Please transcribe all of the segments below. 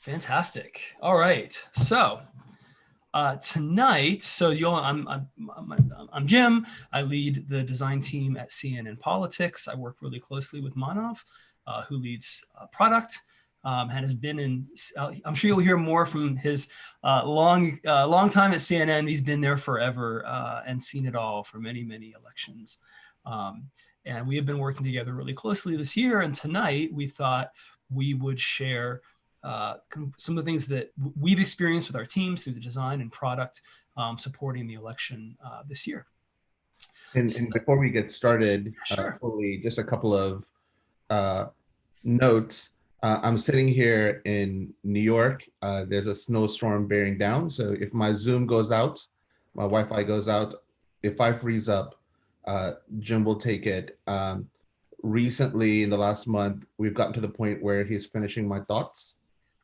Fantastic. All right. So tonight, I'm Jim. I lead the design team at CNN Politics. I work really closely with Manav, who leads product. And has been in. I'm sure you'll hear more from his long time at CNN. He's been there forever and seen it all for many elections. And we have been working together really closely this year. And tonight we thought we would share some of the things that we've experienced with our teams through the design and product supporting the election this year. And before we get started, sure. fully, just a couple of notes. I'm sitting here in New York. There's a snowstorm bearing down. So if my Zoom goes out, my Wi-Fi goes out, if I freeze up, Jim will take it. Recently, in the last month, we've gotten to the point where he's finishing my thoughts,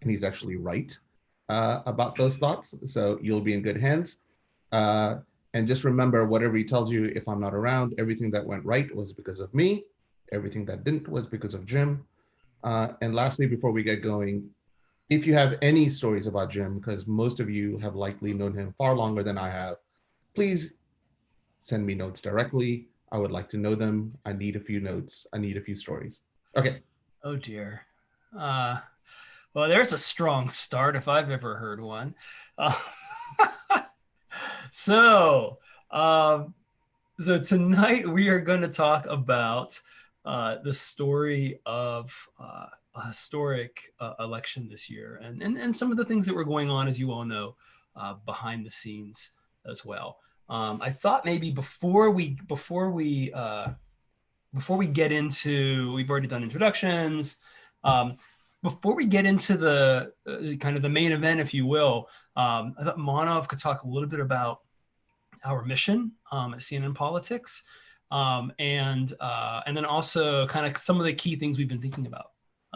and he's actually right about those thoughts. So you'll be in good hands. And just remember, whatever he tells you, if I'm not around, everything that went right was because of me. Everything that didn't was because of Jim. And lastly, before we get going, if you have any stories about Jim, because most of you have likely known him far longer than I have, please send me notes directly. I would like to know them. I need a few notes. I need a few stories. Okay. Oh dear. Well, there's a strong start if I've ever heard one. So tonight we are going to talk about the story of a historic election this year, and some of the things that were going on, as you all know, behind the scenes as well. I thought maybe before we get into, we've already done introductions. Before we get into the kind of the main event, if you will, I thought Manav could talk a little bit about our mission at CNN Politics, and then also kind of some of the key things we've been thinking about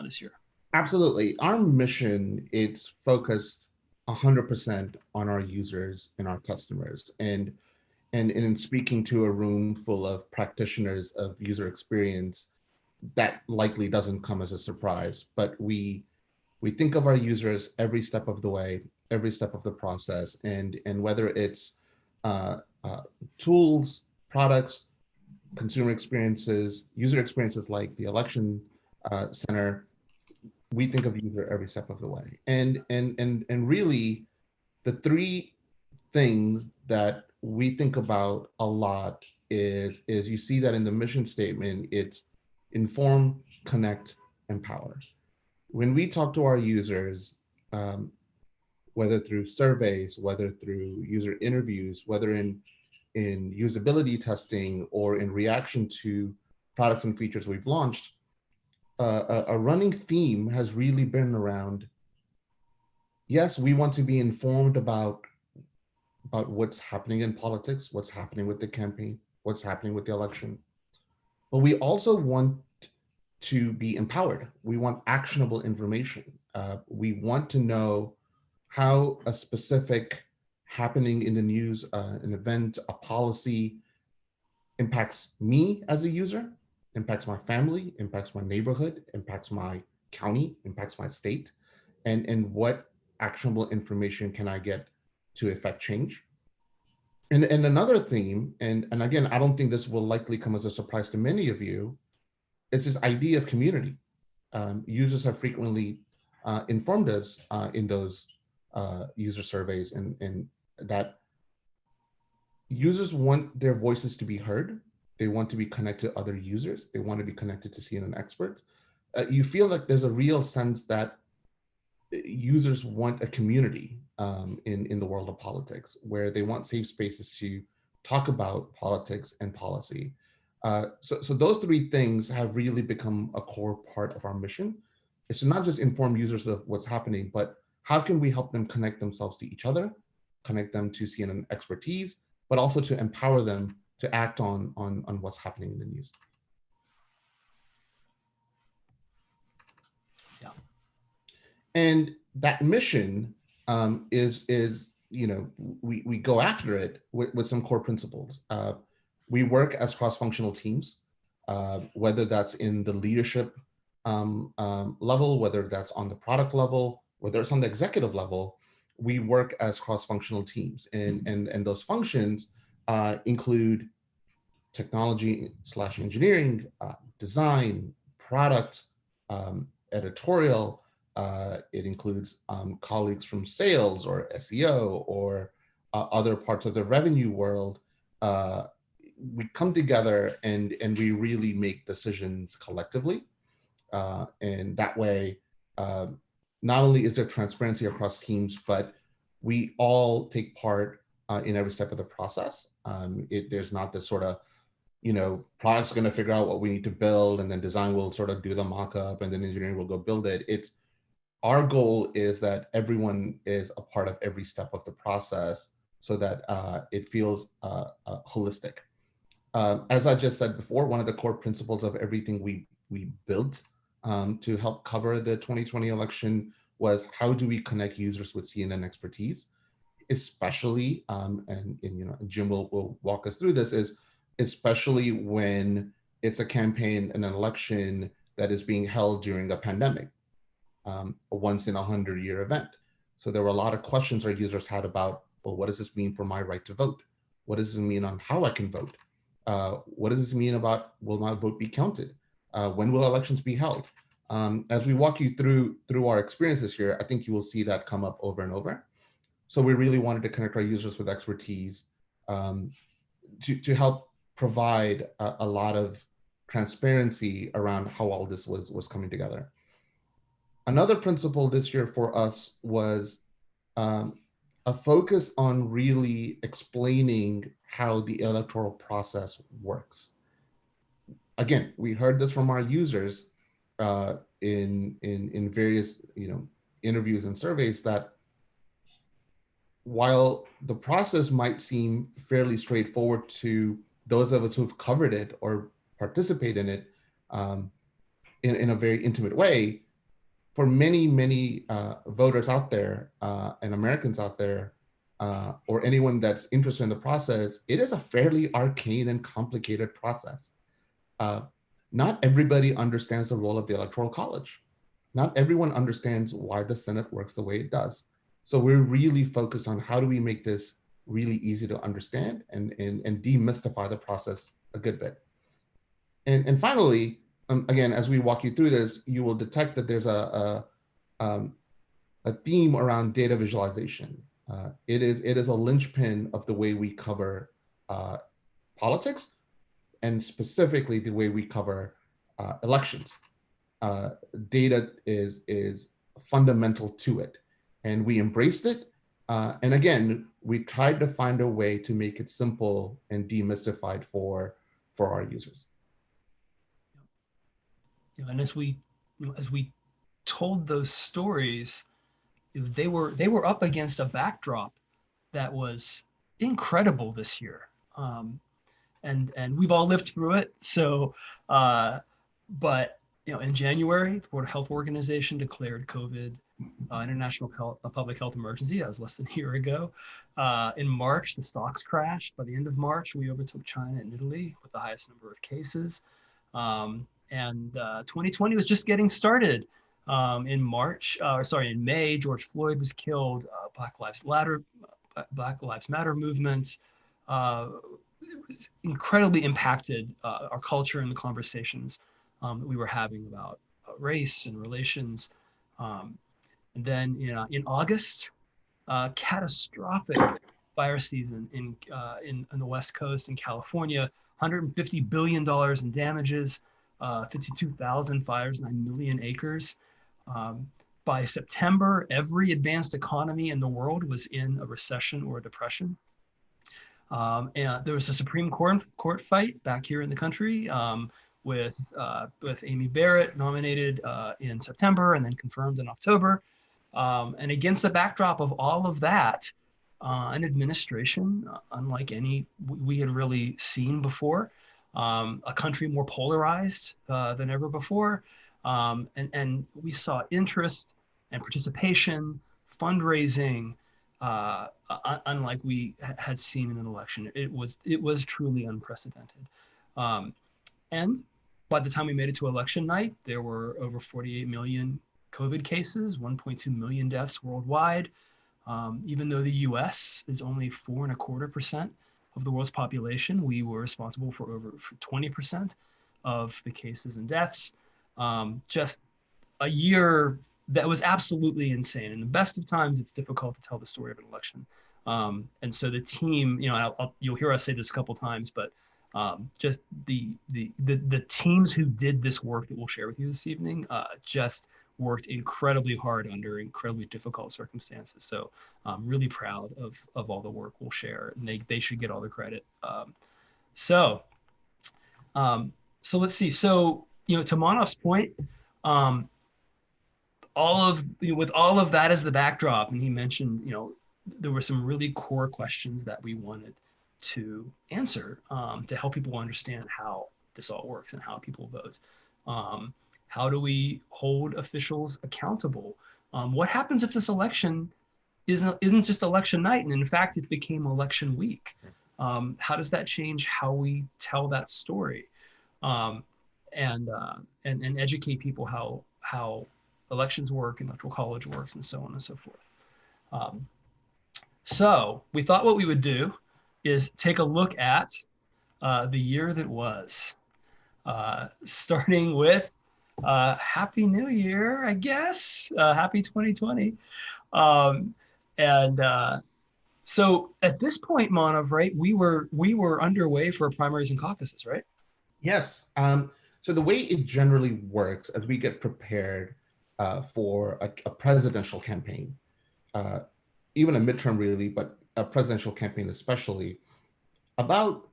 this year. Absolutely. Our mission, it's focused 100% on our users and our customers. And in speaking to a room full of practitioners of user experience, that likely doesn't come as a surprise, but we think of our users every step of the way, every step of the process, and whether it's tools, products, consumer experiences, user experiences like the election center, we think of user every step of the way. And really, the three things that we think about a lot is you see that in the mission statement, it's inform, connect, empower. When we talk to our users, whether through surveys, whether through user interviews, whether in usability testing or in reaction to products and features we've launched, a running theme has really been around, yes, we want to be informed about what's happening in politics, what's happening with the campaign, what's happening with the election. But we also want to be empowered. We want actionable information. We want to know how a specific happening in the news, an event, a policy impacts me as a user, impacts my family, impacts my neighborhood, impacts my county, impacts my state, and what actionable information can I get to affect change. And another theme, and again, I don't think this will likely come as a surprise to many of you, it's this idea of community. Users have frequently informed us in those user surveys and that users want their voices to be heard. They want to be connected to other users. They want to be connected to CNN experts. You feel like there's a real sense that users want a community in the world of politics, where they want safe spaces to talk about politics and policy. So those three things have really become a core part of our mission. It's to not just inform users of what's happening, but how can we help them connect themselves to each other, connect them to CNN expertise, but also to empower them to act on what's happening in the news. Yeah. And that mission is we go after it with some core principles. We work as cross-functional teams, whether that's in the leadership level, whether that's on the product level, whether it's on the executive level, we work as cross-functional teams, and those functions include technology slash engineering, design, product, editorial. It includes colleagues from sales or SEO or other parts of the revenue world. We come together and we really make decisions collectively. And that way, not only is there transparency across teams, but we all take part in every step of the process. There's not this sort of, product's going to figure out what we need to build, and then design will sort of do the mock-up, and then engineering will go build it. Our goal is that everyone is a part of every step of the process, so that it feels holistic. As I just said before, one of the core principles of everything we built to help cover the 2020 election was, how do we connect users with CNN expertise, especially, and Jim will walk us through this, is especially when it's a campaign and an election that is being held during a pandemic, a once in 100-year event. So there were a lot of questions our users had about, well, what does this mean for my right to vote? What does this mean on how I can vote? What does this mean about, will my vote be counted? When will elections be held? As we walk you through our experiences here, I think you will see that come up over and over. So we really wanted to connect our users with expertise to help provide a lot of transparency around how all this was coming together. Another principle this year for us was a focus on really explaining how the electoral process works. Again, we heard this from our users in various interviews and surveys, that while the process might seem fairly straightforward to those of us who've covered it or participate in it in a very intimate way, for many voters out there and Americans out there, or anyone that's interested in the process, it is a fairly arcane and complicated process. Not everybody understands the role of the Electoral College. Not everyone understands why the Senate works the way it does. So we're really focused on, how do we make this really easy to understand and demystify the process a good bit. And finally, again, as we walk you through this, you will detect that there's a theme around data visualization. It is a linchpin of the way we cover politics, and specifically the way we cover elections. Data is fundamental to it, and we embraced it. And again, we tried to find a way to make it simple and demystified for our users. And as we told those stories, they were up against a backdrop that was incredible this year, and we've all lived through it. So, but in January, the World Health Organization declared COVID international public health emergency. That was less than a year ago. In March, the stocks crashed. By the end of March, we overtook China and Italy with the highest number of cases. And 2020 was just getting started. In May, George Floyd was killed. Black Lives Matter movement was incredibly impacted our culture and the conversations that we were having about race and relations. And then in August, catastrophic fire season in the West Coast in California, $150 billion in damages, 52,000 fires, 9 million acres. By September, every advanced economy in the world was in a recession or a depression. And there was a Supreme Court fight back here in the country with Amy Barrett nominated in September and then confirmed in October. And against the backdrop of all of that, an administration unlike any we had really seen before, a country more polarized than ever before. And we saw interest and participation, fundraising, unlike we had seen in an election. It was truly unprecedented. And by the time we made it to election night, there were over 48 million COVID cases, 1.2 million deaths worldwide. Even though the US is only 4.25% of the world's population, we were responsible for over 20% of the cases and deaths. Just a year that was absolutely insane. In the best of times, it's difficult to tell the story of an election. And so the team, you'll hear us say this a couple times, but just the teams who did this work that we'll share with you this evening just worked incredibly hard under incredibly difficult circumstances. So I'm really proud of all the work we'll share, and they should get all the credit. So let's see. So, to Manov's point, with all of that as the backdrop, and he mentioned, there were some really core questions that we wanted to answer to help people understand how this all works and how people vote. How do we hold officials accountable? What happens if this election isn't just election night, and in fact it became election week? How does that change how we tell that story, and educate people how elections work, electoral college works, and so on and so forth. So we thought what we would do is take a look at the year that was, starting with Happy New Year, I guess. Happy 2020. So at this point, Manav, right, we were underway for primaries and caucuses, right? Yes. So the way it generally works as we get prepared for a presidential campaign, even a midterm really, but a presidential campaign especially, about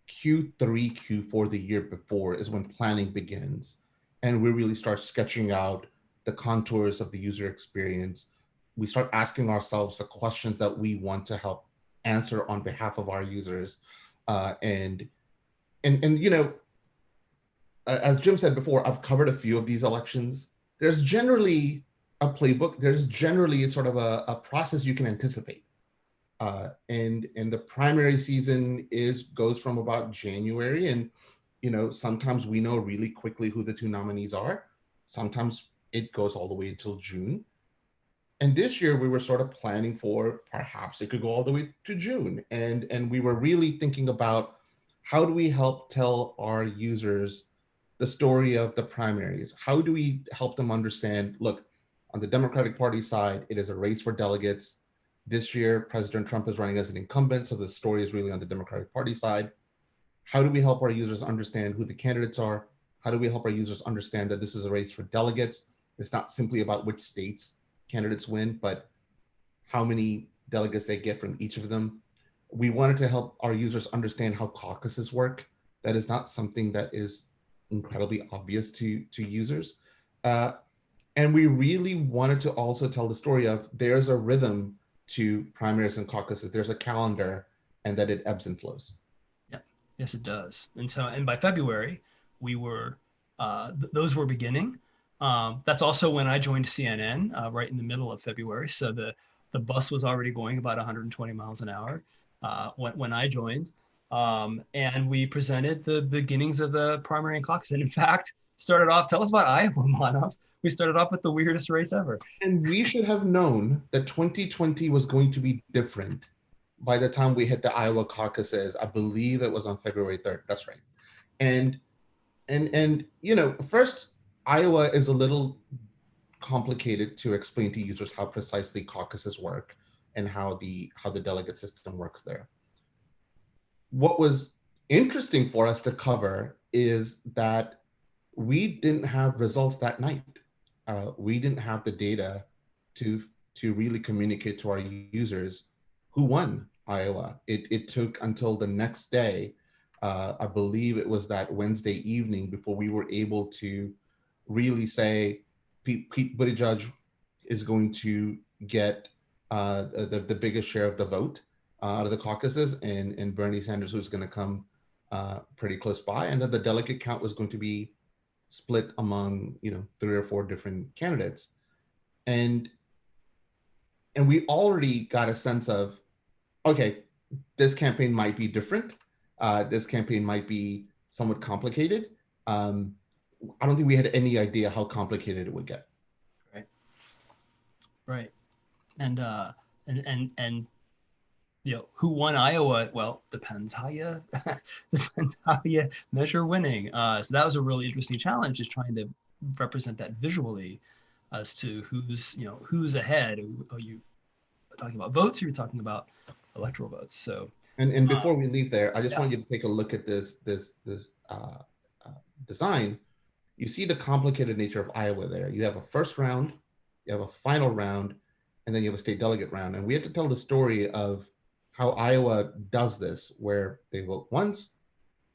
Q3, Q4 the year before is when planning begins. And we really start sketching out the contours of the user experience. We start asking ourselves the questions that we want to help answer on behalf of our users. And as Jim said before, I've covered a few of these elections. There's generally a playbook. There's generally sort of a process you can anticipate. And the primary season goes from about January, and sometimes we know really quickly who the two nominees are. Sometimes it goes all the way until June. And this year we were sort of planning for perhaps it could go all the way to June. And we were really thinking about how do we help tell our users the story of the primaries? How do we help them understand, look, on the Democratic Party side, it is a race for delegates. This year, President Trump is running as an incumbent, so the story is really on the Democratic Party side. How do we help our users understand who the candidates are? How do we help our users understand that this is a race for delegates? It's not simply about which states candidates win, but how many delegates they get from each of them. We wanted to help our users understand how caucuses work. That is not something that is incredibly obvious to users. And we really wanted to also tell the story of there's a rhythm to primaries and caucuses. There's a calendar, and that it ebbs and flows. Yeah, yes, it does. And by February, we were those were beginning. That's also when I joined CNN, right in the middle of February. So the bus was already going about 120 miles an hour when I joined. And we presented the beginnings of the primary and caucus. And in fact, started off, tell us about Iowa, Manav. We started off with the weirdest race ever. And we should have known that 2020 was going to be different by the time we hit the Iowa caucuses. I believe it was on February 3rd. That's right. And first, Iowa is a little complicated to explain to users how precisely caucuses work and how the delegate system works there. What was interesting for us to cover is that we didn't have results that night. We didn't have the data to really communicate to our users who won Iowa. It took until the next day, I believe it was that Wednesday evening, before we were able to really say Pete Buttigieg is going to get the biggest share of the vote out of the caucuses, and Bernie Sanders was going to come pretty close by, and that the delegate count was going to be split among 3 or 4 different candidates, and we already got a sense of, okay, this campaign might be different. This campaign might be somewhat complicated. I don't think we had any idea how complicated it would get. Right. Right. And who won Iowa? Well, depends how you depends how you measure winning. So that was a really interesting challenge, is trying to represent that visually as to who's ahead. Are you talking about votes, or are you talking about electoral votes? So And before we leave there, I just yeah. want you to take a look at this design. You see the complicated nature of Iowa there. You have a first round, you have a final round, and then you have a state delegate round. And we had to tell the story of how Iowa does this, where they vote once,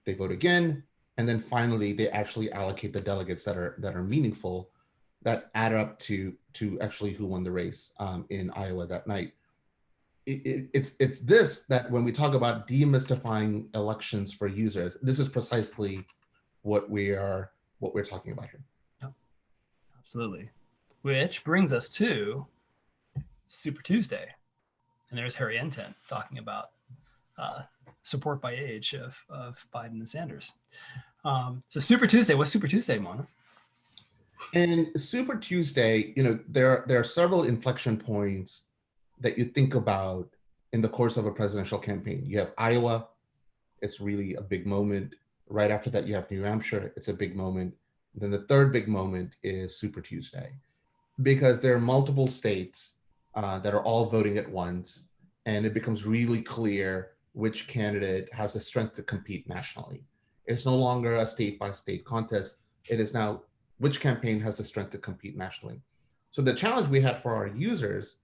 they vote again, and then finally they actually allocate the delegates that are meaningful, that add up to actually who won the race in Iowa that night. It's this that when we talk about demystifying elections for users, this is precisely what we're talking about here. Yep, absolutely. Which brings us to Super Tuesday, and there's Harry Enten talking about support by age of Biden and Sanders. So Super Tuesday, what's Super Tuesday, Mona? And Super Tuesday, there are several inflection points that you think about in the course of a presidential campaign. You have Iowa, it's really a big moment. Right after that, you have New Hampshire, it's a big moment. Then the third big moment is Super Tuesday, because there are multiple states that are all voting at once, and it becomes really clear which candidate has the strength to compete nationally. It's no longer a state-by-state contest. It is now which campaign has the strength to compete nationally. So the challenge we had for our users,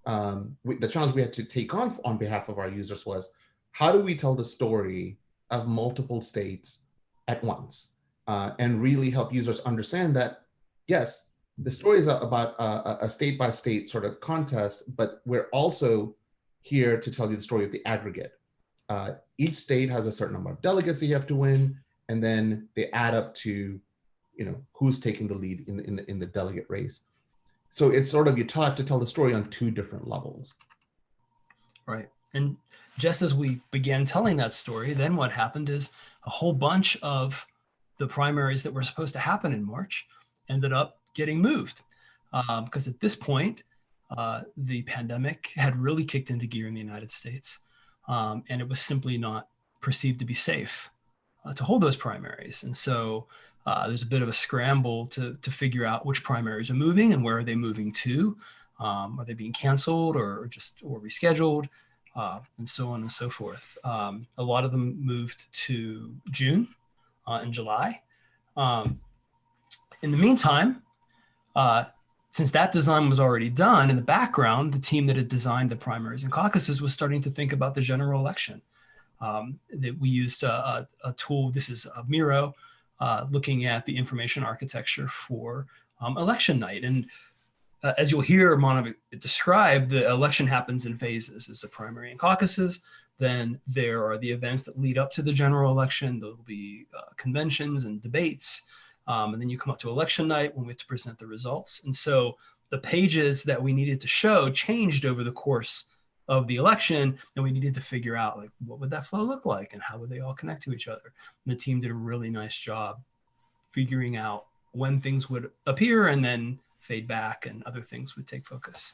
the challenge we had to take on behalf of our users was, how do we tell the story of multiple states at once and really help users understand that, yes, the story is about a state-by-state sort of contest, but we're also here to tell you the story of the aggregate. Each state has a certain number of delegates that you have to win, and then they add up to, who's taking the lead in the delegate race. So it's sort of, you have to tell the story on two different levels. Right. And just as we began telling that story, then what happened is a whole bunch of the primaries that were supposed to happen in March ended up getting moved. Because at this point, the pandemic had really kicked into gear in the United States. And it was simply not perceived to be safe to hold those primaries. And so there's a bit of a scramble to figure out which primaries are moving and where are they moving to. Are they being canceled or rescheduled, and so on and so forth. A lot of them moved to June and July. In the meantime, since that design was already done, in the background, the team that had designed the primaries and caucuses was starting to think about the general election. That we used a tool, this is Miro, looking at the information architecture for election night. And as you'll hear Manav describe, the election happens in phases. There's the primary and caucuses. Then there are the events that lead up to the general election. There'll be conventions and debates. And then you come up to election night when we have to present the results. And so the pages that we needed to show changed over the course of the election, and we needed to figure out, like, what would that flow look like and how would they all connect to each other. And the team did a really nice job figuring out when things would appear and then fade back and other things would take focus.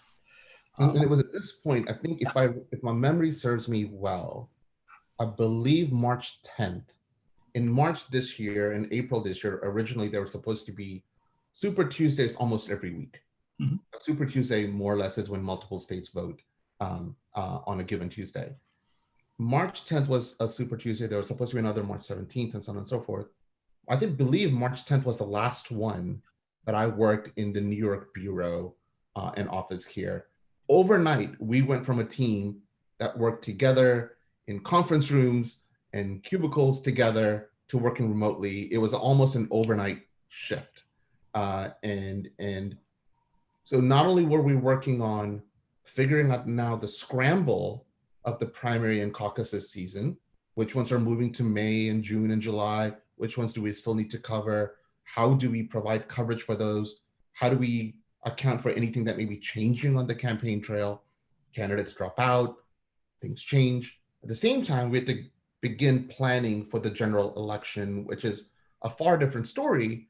And it was at this point, I think, if my memory serves me well, I believe March 10th. In March this year, in April this year, originally there were supposed to be Super Tuesdays almost every week. Mm-hmm. Super Tuesday, more or less, is when multiple states vote on a given Tuesday. March 10th was a Super Tuesday. There was supposed to be another March 17th and so on and so forth. I believe March 10th was the last one that I worked in the New York bureau and office here. Overnight, we went from a team that worked together in conference rooms and cubicles together to working remotely. It was almost an overnight shift. And so not only were we working on figuring out now the scramble of the primary and caucuses season, which ones are moving to May and June and July, which ones do we still need to cover? How do we provide coverage for those? How do we account for anything that may be changing on the campaign trail? Candidates drop out, things change. At the same time, we have to begin planning for the general election, which is a far different story,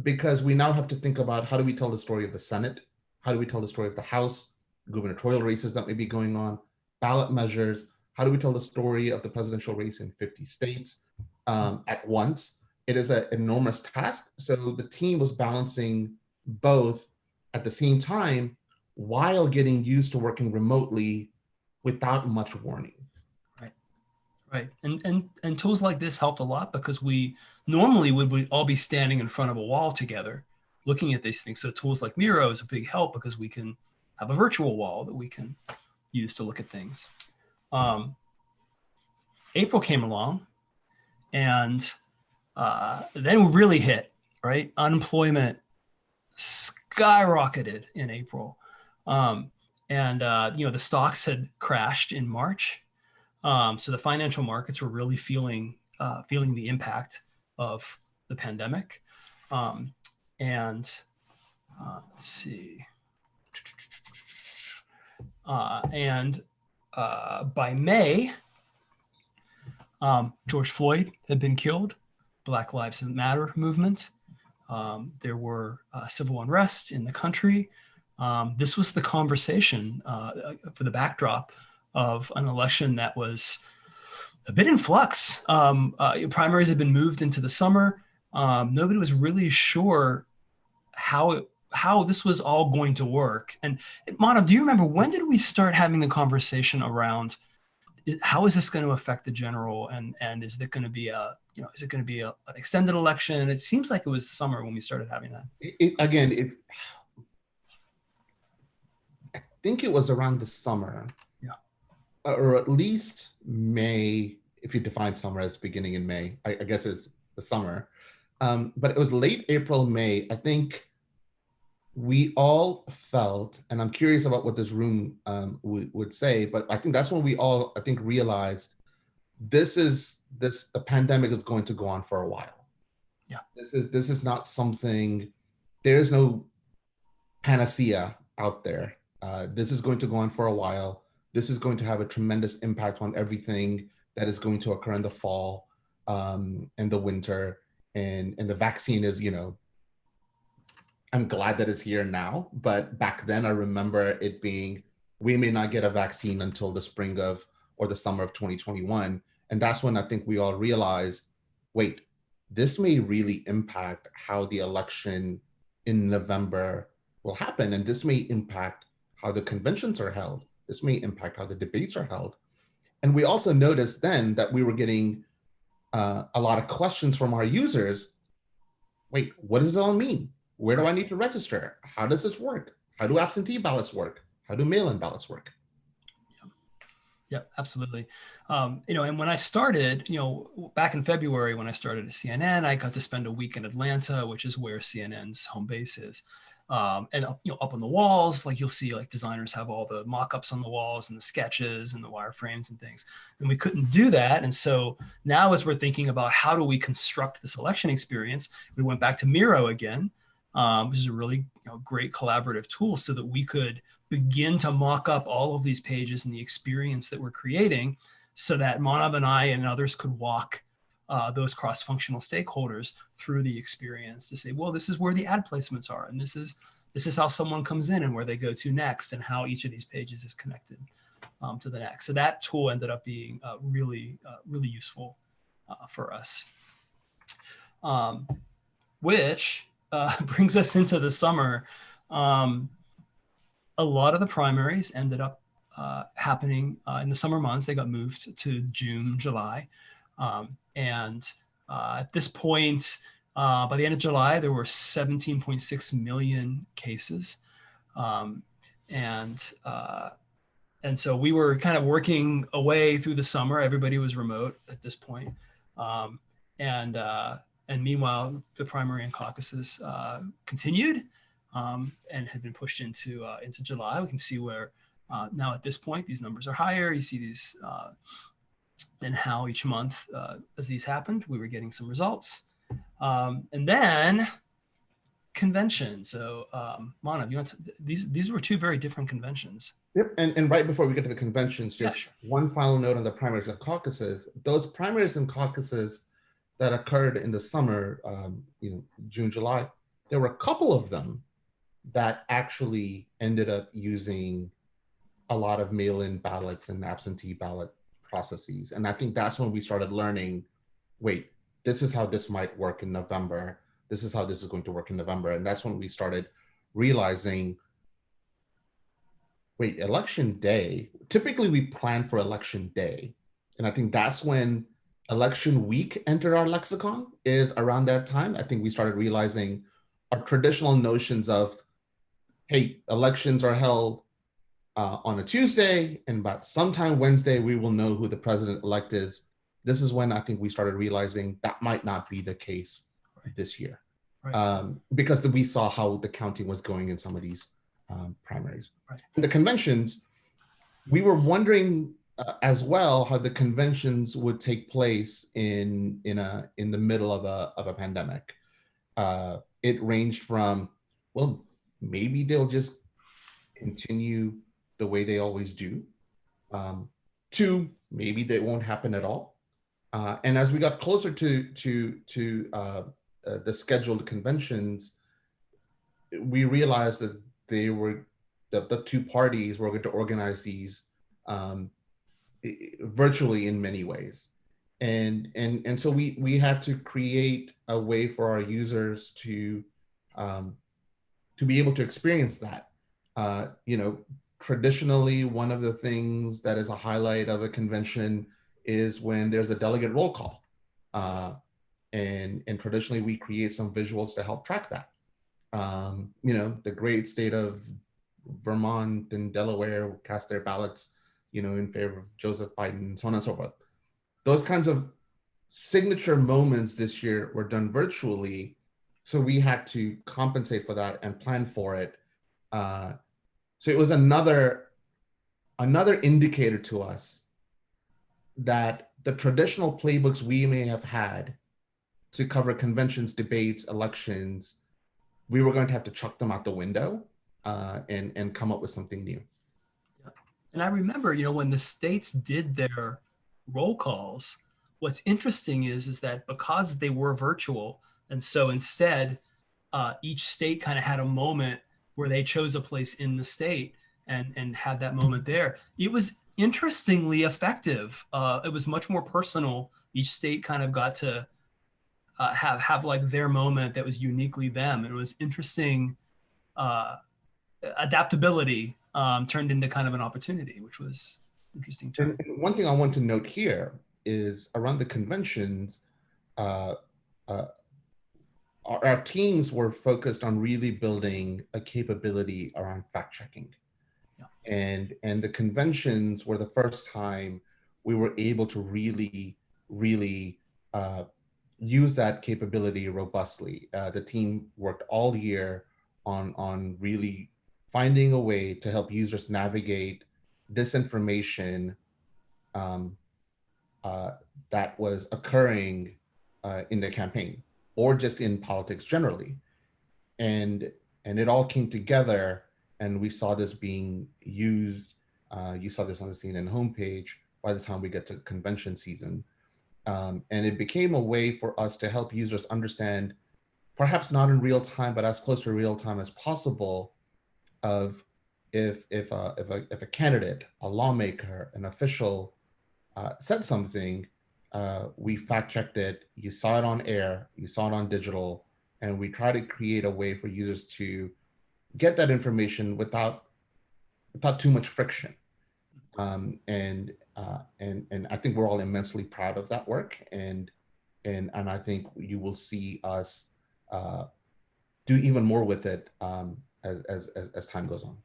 because we now have to think about, how do we tell the story of the Senate? How do we tell the story of the House, gubernatorial races that may be going on, ballot measures? How do we tell the story of the presidential race in 50 states at once? It is an enormous task. So the team was balancing both at the same time while getting used to working remotely without much warning. Right. And tools like this helped a lot because we normally would all be standing in front of a wall together looking at these things. So tools like Miro is a big help because we can have a virtual wall that we can use to look at things. April came along and then we really hit, right? Unemployment skyrocketed in April. The stocks had crashed in March. So the financial markets were really feeling the impact of the pandemic. Let's see. By May, George Floyd had been killed. Black Lives Matter movement. There were civil unrest in the country. This was the conversation for the backdrop of an election that was a bit in flux. Primaries had been moved into the summer. Nobody was really sure how this was all going to work. And Manav, do you remember, when did we start having the conversation around how is this going to affect the general, and is it going to be an extended election? It seems like it was summer when we started having that. I think it was around the summer. Or at least May, if you define summer as beginning in May, I guess it's the summer. But it was late April, May. I think we all felt, and I'm curious about what this room would say, but I think that's when we all, I think, realized the pandemic is going to go on for a while. Yeah. This is not something, there is no panacea out there. This is going to go on for a while. This is going to have a tremendous impact on everything that is going to occur in the fall and the winter. And the vaccine is, I'm glad that it's here now, but back then I remember it being, we may not get a vaccine until the spring of, or the summer of 2021. And that's when I think we all realized, wait, this may really impact how the election in November will happen. And this may impact how the conventions are held. This may impact how the debates are held. And we also noticed then that we were getting a lot of questions from our users. Wait, what does it all mean? Where do I need to register? How does this work? How do absentee ballots work? How do mail-in ballots work? Yeah, absolutely. And when I started, back in February, when I started at CNN, I got to spend a week in Atlanta, which is where CNN's home base is. And up on the walls, like you'll see, like designers have all the mock-ups on the walls and the sketches and the wireframes and things. And we couldn't do that. And so now, as we're thinking about how do we construct this election experience, we went back to Miro again, which is a really great collaborative tool, so that we could begin to mock up all of these pages and the experience that we're creating, so that Manav and I and others could walk those cross-functional stakeholders through the experience to say, well, this is where the ad placements are, and this is how someone comes in and where they go to next, and how each of these pages is connected to the next. So that tool ended up being really useful for us, which brings us into the summer. A lot of the primaries ended up happening in the summer months. They got moved to June, July. At this point, by the end of July, there were 17.6 million cases. And so we were kind of working away through the summer. Everybody was remote at this point. And meanwhile, the primary and caucuses continued and had been pushed into July. We can see where now at this point, these numbers are higher. You see these and how each month as these happened, we were getting some results. And then convention. So Manav, these were two very different conventions. Yep, and right before we get to the conventions, just one final note on the primaries and caucuses. Those primaries and caucuses that occurred in the summer, June, July, there were a couple of them that actually ended up using a lot of mail-in ballots and absentee ballot processes. And I think that's when we started learning, wait, this is how this might work in November. This is how this is going to work in November. And that's when we started realizing, wait, election day, typically we plan for election day. And I think that's when election week entered our lexicon, is around that time. I think we started realizing our traditional notions of, hey, elections are held on a Tuesday, and by sometime Wednesday, we will know who the president-elect is. This is when I think we started realizing that might not be the case this year. Right. Because we saw how the counting was going in some of these primaries. Right. In the conventions, we were wondering as well how the conventions would take place in the middle of a pandemic. It ranged from, well, maybe they'll just continue the way they always do, to maybe they won't happen at all. And as we got closer to the scheduled conventions, we realized that they were the two parties were going to organize these virtually in many ways, and so we had to create a way for our users to be able to experience that. Traditionally, one of the things that is a highlight of a convention is when there's a delegate roll call. And traditionally, we create some visuals to help track that. The great state of Vermont and Delaware cast their ballots, in favor of Joseph Biden, and so on and so forth. Those kinds of signature moments this year were done virtually, so we had to compensate for that and plan for it. So it was another indicator to us that the traditional playbooks we may have had to cover conventions, debates, elections, we were going to have to chuck them out the window and come up with something new. Yeah. And I remember, when the states did their roll calls, what's interesting is that because they were virtual, and so instead, each state kind of had a moment where they chose a place in the state and had that moment there. It was interestingly effective. It was much more personal. Each state kind of got to have like their moment that was uniquely them. And it was interesting. Adaptability turned into kind of an opportunity, which was interesting too. And one thing I want to note here is around the conventions, our teams were focused on really building a capability around fact checking. Yeah. And the conventions were the first time we were able to really use that capability robustly. The team worked all year on really finding a way to help users navigate disinformation that was occurring in the campaign, or just in politics generally. And it all came together, and we saw this being used. You saw this on the CNN homepage by the time we get to convention season. And it became a way for us to help users understand, perhaps not in real time, but as close to real time as possible, of if a candidate, a lawmaker, an official said something, we fact checked it, you saw it on air, you saw it on digital, and we try to create a way for users to get that information without too much friction. And I think we're all immensely proud of that work, and I think you will see us do even more with it as time goes on.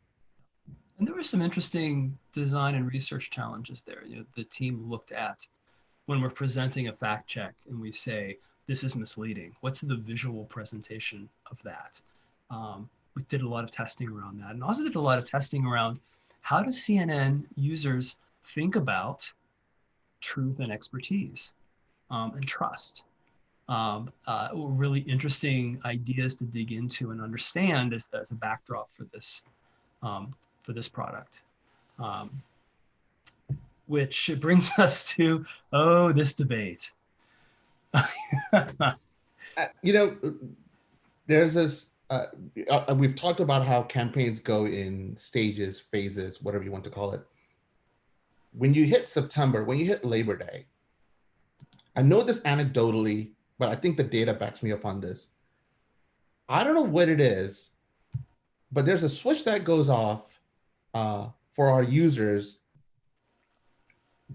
And there were some interesting design and research challenges there. The team looked at when we're presenting a fact check and we say, this is misleading. What's the visual presentation of that? We did a lot of testing around that, and also did a lot of testing around how do CNN users think about truth and expertise and trust. Really interesting ideas to dig into and understand as a backdrop for this product. Which brings us to, this debate. There's this uh, we've talked about how campaigns go in stages, phases, whatever you want to call it. When you hit September, when you hit Labor Day, I know this anecdotally, but I think the data backs me up on this. I don't know what it is, but there's a switch that goes off for our users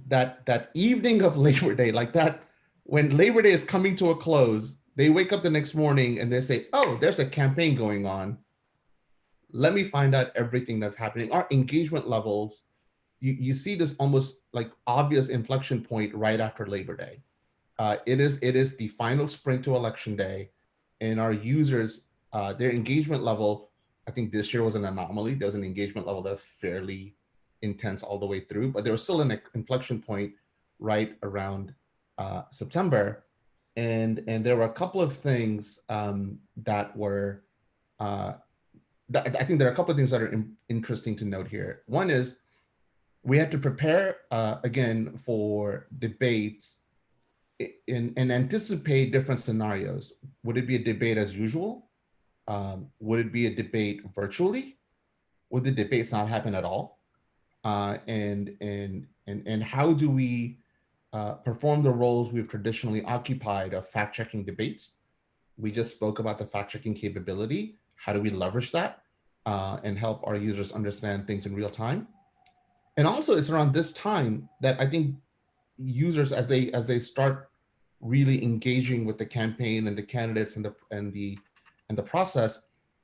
that evening of Labor Day, like that, when Labor Day is coming to a close, they wake up the next morning and they say, oh, there's a campaign going on. Let me find out everything that's happening. Our engagement levels, you see this almost like obvious inflection point right after Labor Day. It is the final sprint to election day, and our users, their engagement level, I think this year was an anomaly. There was an engagement level that's fairly intense all the way through, but there was still an inflection point right around September. And there were a couple of things that were, I think there are a couple of things that are interesting to note here. One is we had to prepare, again, for debates and anticipate different scenarios. Would it be a debate as usual? Would it be a debate virtually? Would the debates not happen at all? And how do we perform the roles we've traditionally occupied of fact-checking debates? We just spoke about the fact-checking capability. How do we leverage that and help our users understand things in real time? And also, it's around this time that I think users, as they start really engaging with the campaign and the candidates and the process,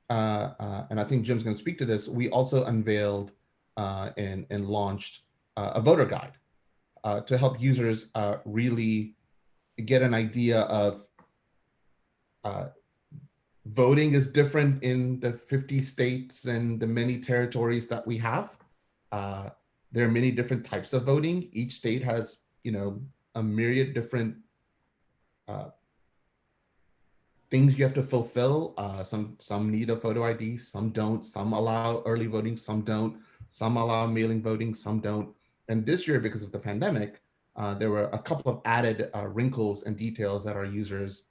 and I think Jim's going to speak to this. We also unveiled and launched a voter guide to help users really get an idea of voting is different in the 50 states and the many territories that we have. There are many different types of voting. Each state has, a myriad different things you have to fulfill. Some need a photo ID, some don't. Some allow early voting, some don't. Some allow mailing voting, some don't. And this year, because of the pandemic, there were a couple of added wrinkles and details that our users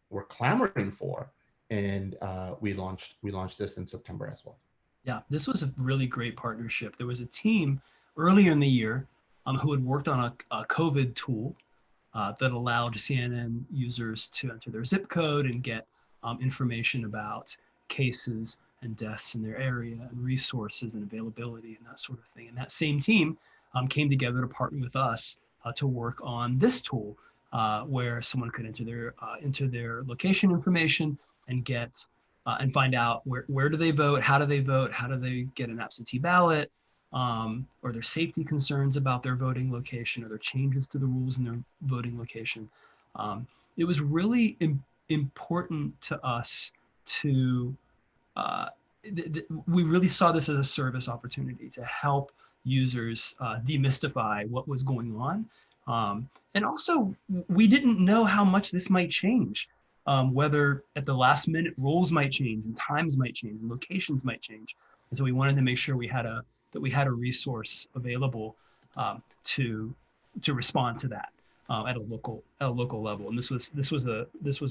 were clamoring for, and we launched this in September as well. Yeah, this was a really great partnership. There was a team earlier in the year who had worked on a COVID tool that allowed CNN users to enter their zip code and get information about cases and deaths in their area and resources and availability and that sort of thing. And that same team came together to partner with us to work on this tool where someone could enter their location information and get and find out where do they vote, how do they get an absentee ballot, or their safety concerns about their voting location, or their changes to the rules in their voting location. It was really important to us to, we really saw this as a service opportunity to help users demystify what was going on. And also, we didn't know how much this might change. Whether at the last minute rules might change and times might change and locations might change. And so we wanted to make sure we had a resource available to respond to that at a local level. And this was a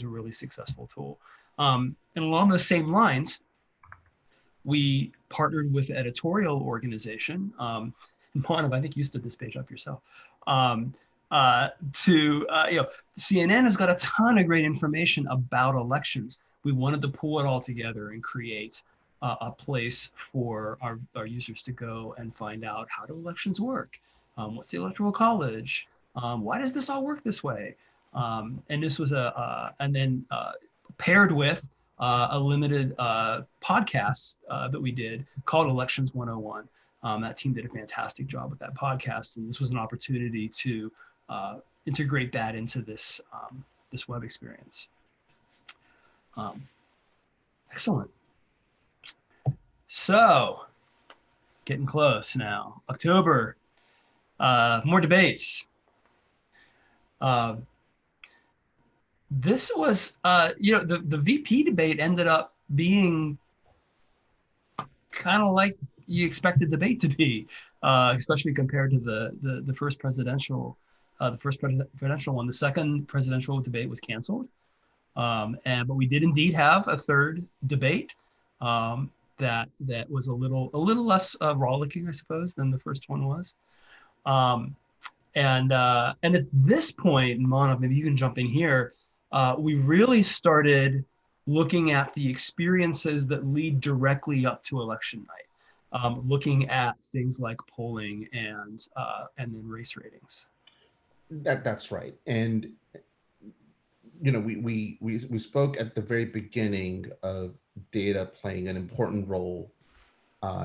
really successful tool. And along those same lines, we partnered with an editorial organization. Manav, I think you stood this page up yourself. CNN has got a ton of great information about elections. We wanted to pull it all together and create a place for our users to go and find out, how do elections work? What's the Electoral College? Why does this all work this way? And this was paired with a limited podcast that we did called Elections 101. That team did a fantastic job with that podcast, and this was an opportunity to integrate that into this web experience. Excellent. So, getting close now. October, more debates. This was, the VP debate ended up being kind of like you expect the debate to be, especially compared to the first presidential one. The second presidential debate was canceled. But we did indeed have a third debate that was a little less rollicking, I suppose, than the first one was. And at this point, Monica, maybe you can jump in here. We really started looking at the experiences that lead directly up to election night, looking at things like polling and then race ratings. That's right. And you know, we spoke at the very beginning of data playing an important role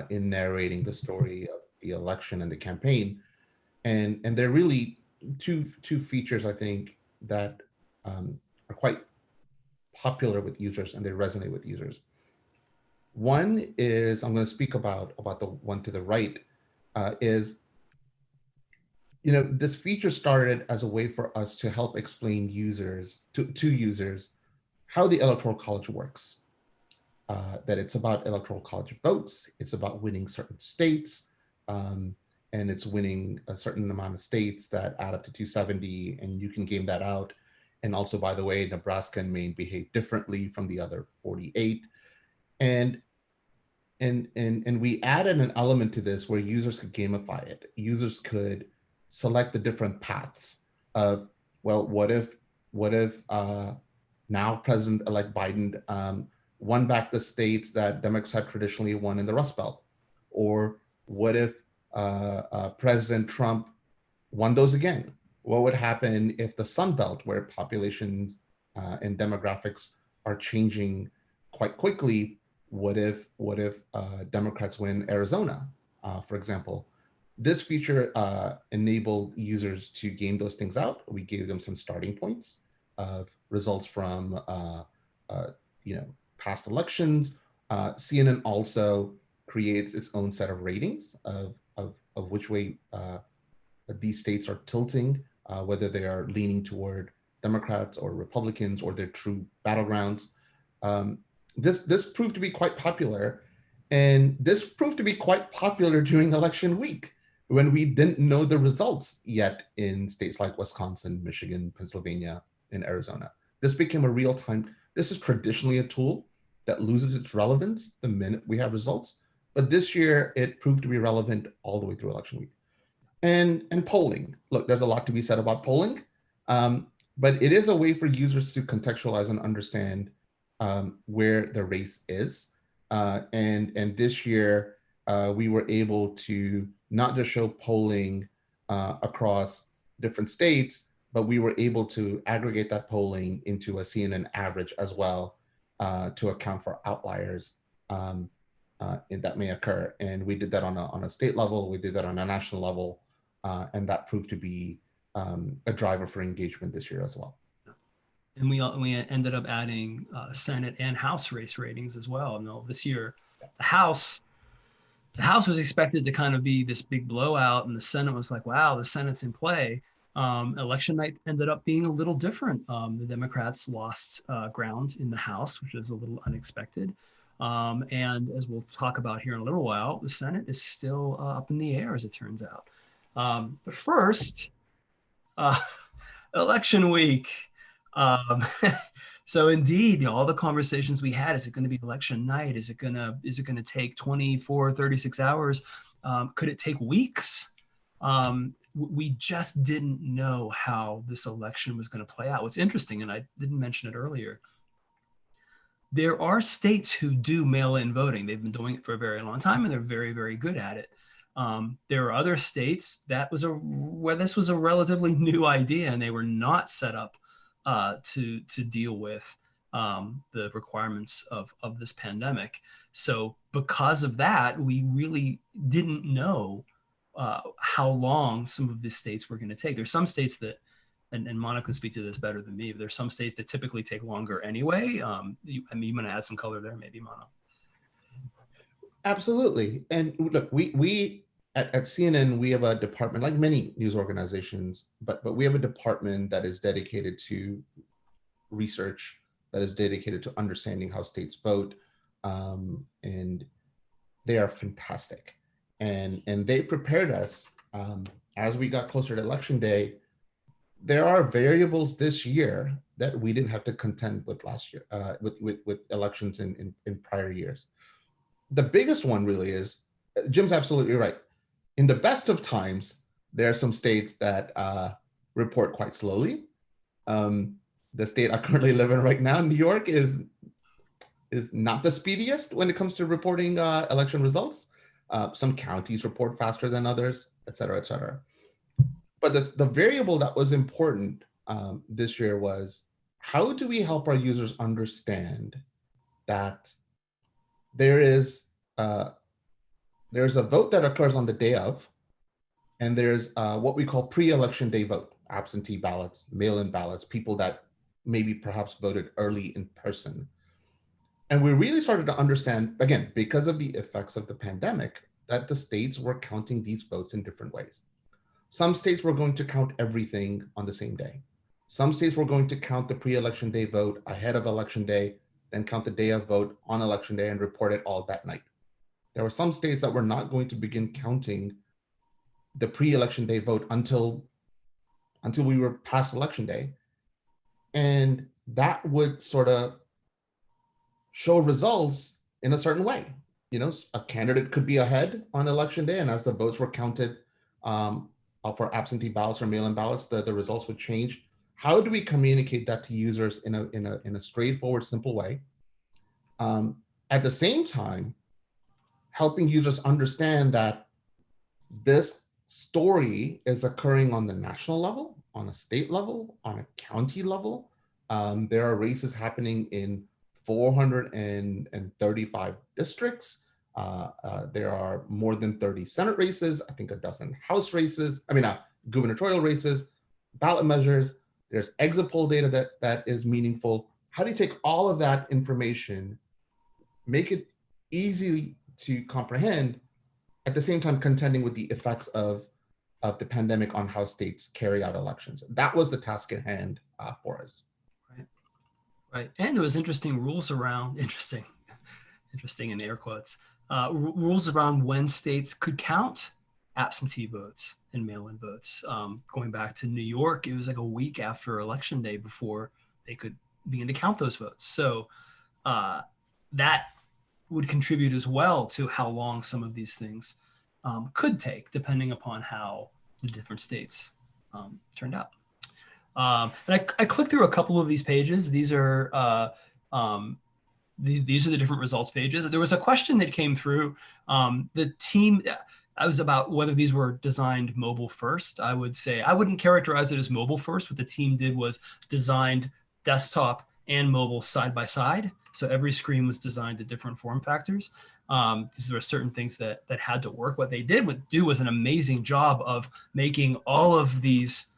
in narrating the story of the election and the campaign. And there are really two features, I think, that are quite popular with users and they resonate with users. One is, I'm going to speak about the one to the right, is, you know, this feature started as a way for us to help explain users to users how the electoral college works. That it's about electoral college votes, it's about winning certain states, and it's winning a certain amount of states that add up to 270, and you can game that out. And also, by the way, Nebraska and Maine behave differently from the other 48. And we added an element to this where users could gamify it. Users could select the different paths of, well, what if now President-elect Biden won back the states that Democrats had traditionally won in the Rust Belt? Or what if President Trump won those again? What would happen if the Sun Belt, where populations and demographics are changing quite quickly, what if Democrats win Arizona, for example? This feature enabled users to game those things out. We gave them some starting points of results from past elections. CNN also creates its own set of ratings of which way these states are tilting, whether they are leaning toward Democrats or Republicans or their true battlegrounds. This proved to be quite popular, and this proved to be quite popular during election week when we didn't know the results yet in states like Wisconsin, Michigan, Pennsylvania, and Arizona. This became a real-time. This is traditionally a tool that loses its relevance the minute we have results, but this year it proved to be relevant all the way through election week. And polling. Look, there's a lot to be said about polling, but it is a way for users to contextualize and understand where the race is. And this year, we were able to not just show polling across different states, but we were able to aggregate that polling into a CNN average as well to account for outliers that may occur. And we did that on a state level, we did that on a national level, and that proved to be a driver for engagement this year as well. And we ended up adding Senate and House race ratings as well. No, this year, the House was expected to kind of be this big blowout, and the Senate was like, wow, the Senate's in play. Election night ended up being a little different. The Democrats lost ground in the House, which is a little unexpected. And as we'll talk about here in a little while, the Senate is still up in the air, as it turns out. But first, election week. So indeed, all the conversations we had, is it going to be election night? Is it going to take 24, 36 hours? Could it take weeks? We just didn't know how this election was going to play out. What's interesting, and I didn't mention it earlier, there are states who do mail-in voting. They've been doing it for a very long time, and they're very, very good at it. There are other states where this was a relatively new idea, and they were not set up to deal with the requirements of this pandemic. So because of that, we really didn't know how long some of these states were going to take. There's some states that, and Monica can speak to this better than me, but there's some states that typically take longer anyway. You want to add some color there, maybe, Monica? Absolutely. And look, we at CNN, we have a department, like many news organizations, but we have a department that is dedicated to research, that is dedicated to understanding how states vote. And they are fantastic. And they prepared us as we got closer to election day. There are variables this year that we didn't have to contend with last year, with elections in prior years. The biggest one really is, Jim's absolutely right. In the best of times, there are some states that report quite slowly. The state I currently live in right now, New York, is not the speediest when it comes to reporting election results. Some counties report faster than others, et cetera, et cetera. But the variable that was important this year was, how do we help our users understand that there's a vote that occurs on the day of, and there's what we call pre-election day vote, absentee ballots, mail-in ballots, people that maybe perhaps voted early in person. And we really started to understand, again, because of the effects of the pandemic, that the states were counting these votes in different ways. Some states were going to count everything on the same day. Some states were going to count the pre-election day vote ahead of election day, then count the day of vote on election day and report it all that night. There were some states that were not going to begin counting the pre-election day vote until we were past election day. And that would sort of show results in a certain way. You know, a candidate could be ahead on election day, and as the votes were counted for absentee ballots or mail-in ballots, the results would change. How do we communicate that to users in a straightforward, simple way? At the same time, helping users understand that this story is occurring on the national level, on a state level, on a county level. There are races happening in 435 districts. There are more than 30 Senate races, I think a dozen House races, gubernatorial races, ballot measures. There's exit poll data that is meaningful. How do you take all of that information, make it easy to comprehend, at the same time contending with the effects of the pandemic on how states carry out elections? That was the task at hand for us. Right. And there was interesting rules around, interesting in air quotes, rules around when states could count absentee votes and mail-in votes. Going back to New York, it was like a week after election day before they could begin to count those votes. So that would contribute as well to how long some of these things could take, depending upon how the different states turned out. And I clicked through a couple of these pages. These are these are the different results pages. There was a question that came through. The team, I was about whether these were designed mobile first. I would say I wouldn't characterize it as mobile first. What the team did was designed desktop and mobile side by side. So every screen was designed to different form factors. There were certain things that had to work. What they did was an amazing job of making all of these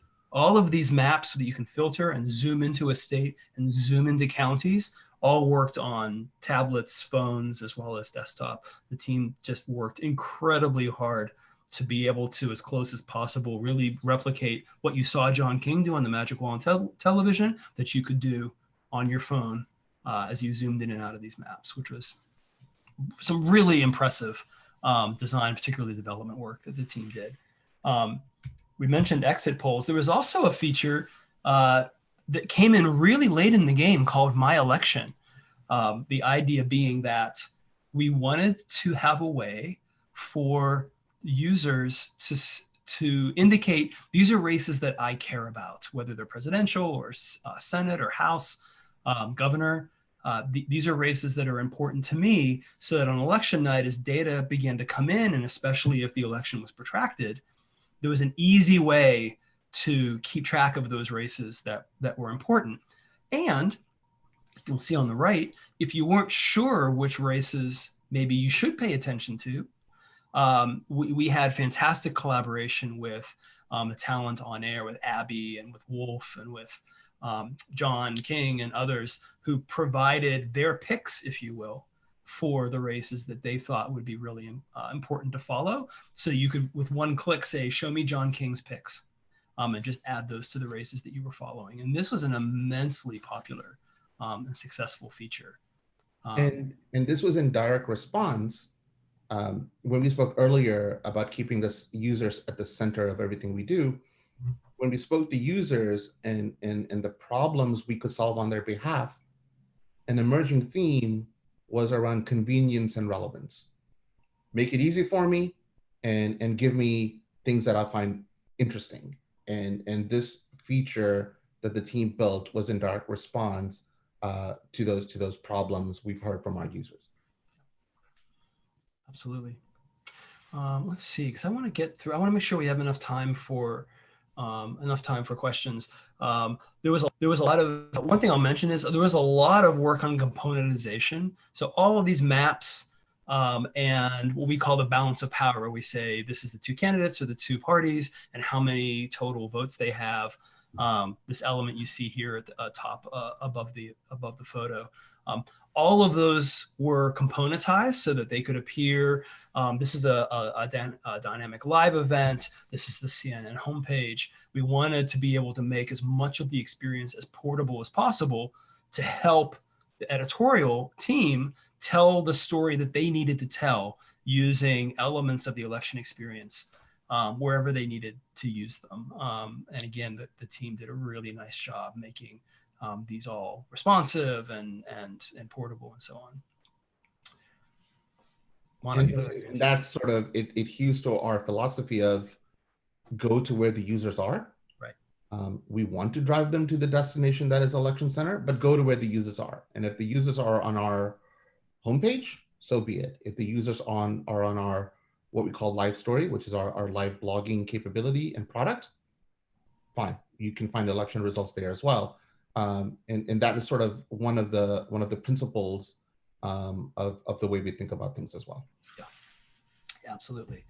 maps so that you can filter and zoom into a state and zoom into counties, all worked on tablets, phones, as well as desktop. The team just worked incredibly hard to be able to, as close as possible, really replicate what you saw John King do on the Magic Wall on television, that you could do on your phone as you zoomed in and out of these maps, which was some really impressive design, particularly development work that the team did. We mentioned exit polls. There was also a feature that came in really late in the game called My Election. The idea being that we wanted to have a way for users to indicate these are races that I care about, whether they're presidential or Senate or House, governor. These are races that are important to me, so that on election night, as data began to come in, and especially if the election was protracted, there was an easy way to keep track of those races that were important. And you'll see on the right, if you weren't sure which races maybe you should pay attention to, we had fantastic collaboration with the talent on air, with Abby and with Wolf and with John King and others, who provided their picks, if you will, for the races that they thought would be really important to follow. So you could, with one click, say, show me John King's picks, and just add those to the races that you were following. And this was an immensely popular and successful feature. And this was in direct response when we spoke earlier about keeping this users at the center of everything we do. when we spoke to users and the problems we could solve on their behalf, an emerging theme was around convenience and relevance. Make it easy for me and give me things that I find interesting. And this feature that the team built was in direct response to those problems we've heard from our users. Absolutely. Let's see, because I want to get through. I want to make sure we have enough time for questions. There was a lot of, one thing I'll mention is there was a lot of work on componentization. So all of these maps and what we call the balance of power, where we say this is the two candidates or the two parties and how many total votes they have. This element you see here at the top above the photo. All of those were componentized so that they could appear. This is a dynamic live event. This is the CNN homepage. We wanted to be able to make as much of the experience as portable as possible to help the editorial team tell the story that they needed to tell using elements of the election experience wherever they needed to use them. And again, the team did a really nice job making these all responsive and portable and so on. And that's sort of, it hews to our philosophy of go to where the users are. Right. We want to drive them to the destination that is Election Center, but go to where the users are. And if the users are on our homepage, so be it. If the users are on our, what we call live story, which is our live blogging capability and product, fine. You can find election results there as well. And that is sort of one of the principles of the way we think about things as well. Yeah, absolutely.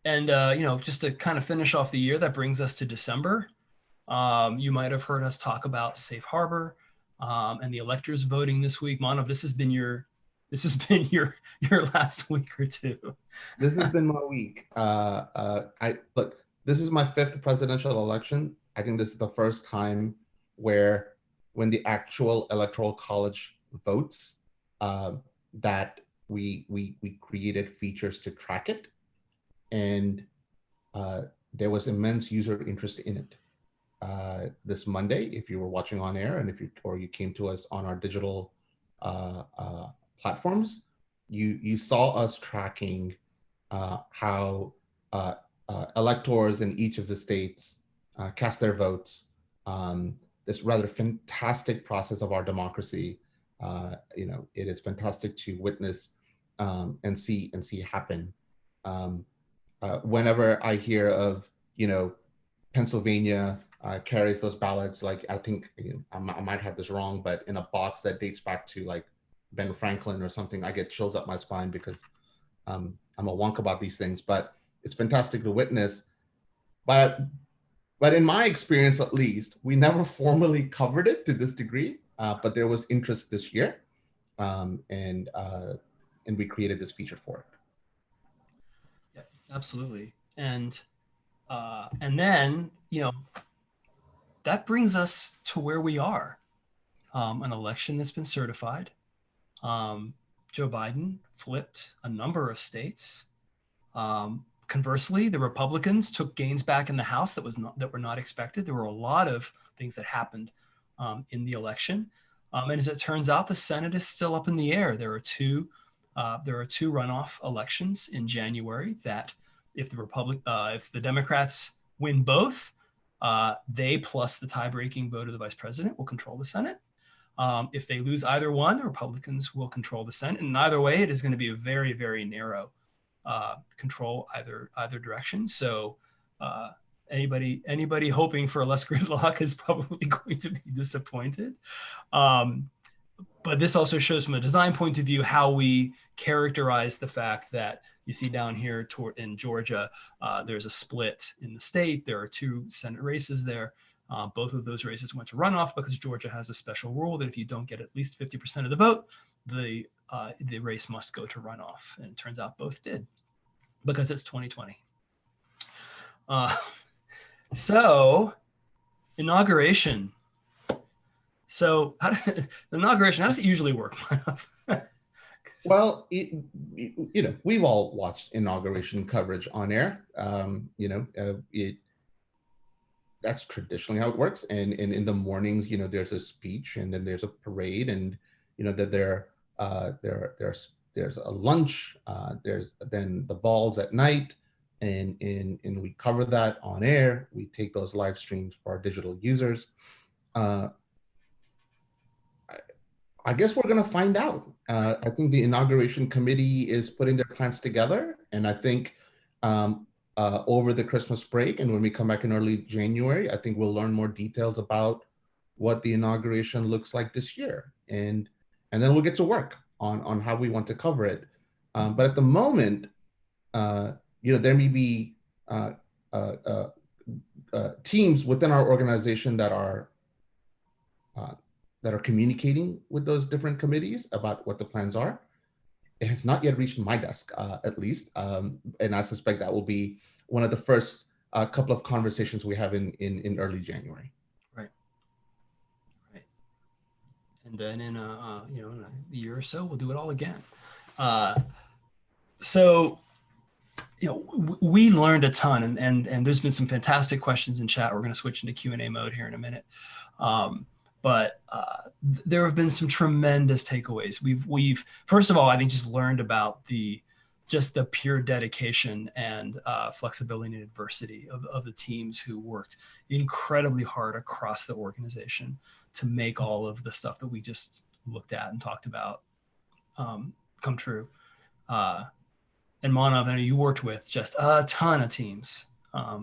Just to kind of finish off the year, that brings us to December. You might have heard us talk about Safe Harbor and the electors voting this week. Manav, this has been your last week or two. This has been my week. Look, this is my 5th presidential election. I think this is the first time where, when the actual electoral college votes, that we created features to track it, and there was immense user interest in it. This Monday, if you were watching on air, and you came to us on our digital platforms, you saw us tracking how electors in each of the states cast their votes. This rather fantastic process of our democracy. It is fantastic to witness and see happen. Whenever I hear of, Pennsylvania carries those ballots, like, I think, I might have this wrong, but in a box that dates back to like Ben Franklin or something, I get chills up my spine because I'm a wonk about these things. But it's fantastic to witness. But in my experience, at least, we never formally covered it to this degree. But there was interest this year, and we created this feature for it. Yeah, absolutely. And then, that brings us to where we are. An election that's been certified. Joe Biden flipped a number of states. Conversely, the Republicans took gains back in the House that were not expected. There were a lot of things that happened in the election, and as it turns out, the Senate is still up in the air. There are two runoff elections in January that, if the Democrats win both, they plus the tie-breaking vote of the vice president will control the Senate. If they lose either one, the Republicans will control the Senate. And either way, it is going to be a very, very narrow control either direction. So anybody hoping for less gridlock is probably going to be disappointed. But this also shows, from a design point of view, how we characterize the fact that you see down here in Georgia, there's a split in the state. There are 2 Senate races there. Both of those races went to runoff because Georgia has a special rule that if you don't get at least 50% of the vote, the race must go to runoff. And it turns out both did, because it's 2020. So inauguration. So the inauguration, how does it usually work? Well, we've all watched inauguration coverage on air. that's traditionally how it works. And in the mornings, there's a speech, and then there's a parade, and that there's a lunch, there's then the balls at night, and we cover that on air. We take those live streams for our digital users. Uh, I guess we're going to find out. I think the inauguration committee is putting their plans together, and I think over the Christmas break, and when we come back in early January, I think we'll learn more details about what the inauguration looks like this year, and then we'll get to work on how we want to cover it. But at the moment, there may be teams within our organization uh, that are communicating with those different committees about what the plans are. It has not yet reached my desk, at least, and I suspect that will be one of the first couple of conversations we have in early January. Right. And then in a year or so, we'll do it all again. So we learned a ton, and there's been some fantastic questions in chat. We're going to switch into Q&A mode here in a minute. But there have been some tremendous takeaways. We've first of all, I think, just learned about the pure dedication and flexibility and adversity of the teams who worked incredibly hard across the organization to make all of the stuff that we just looked at and talked about come true. And Manav, I know you worked with just a ton of teams. Yeah.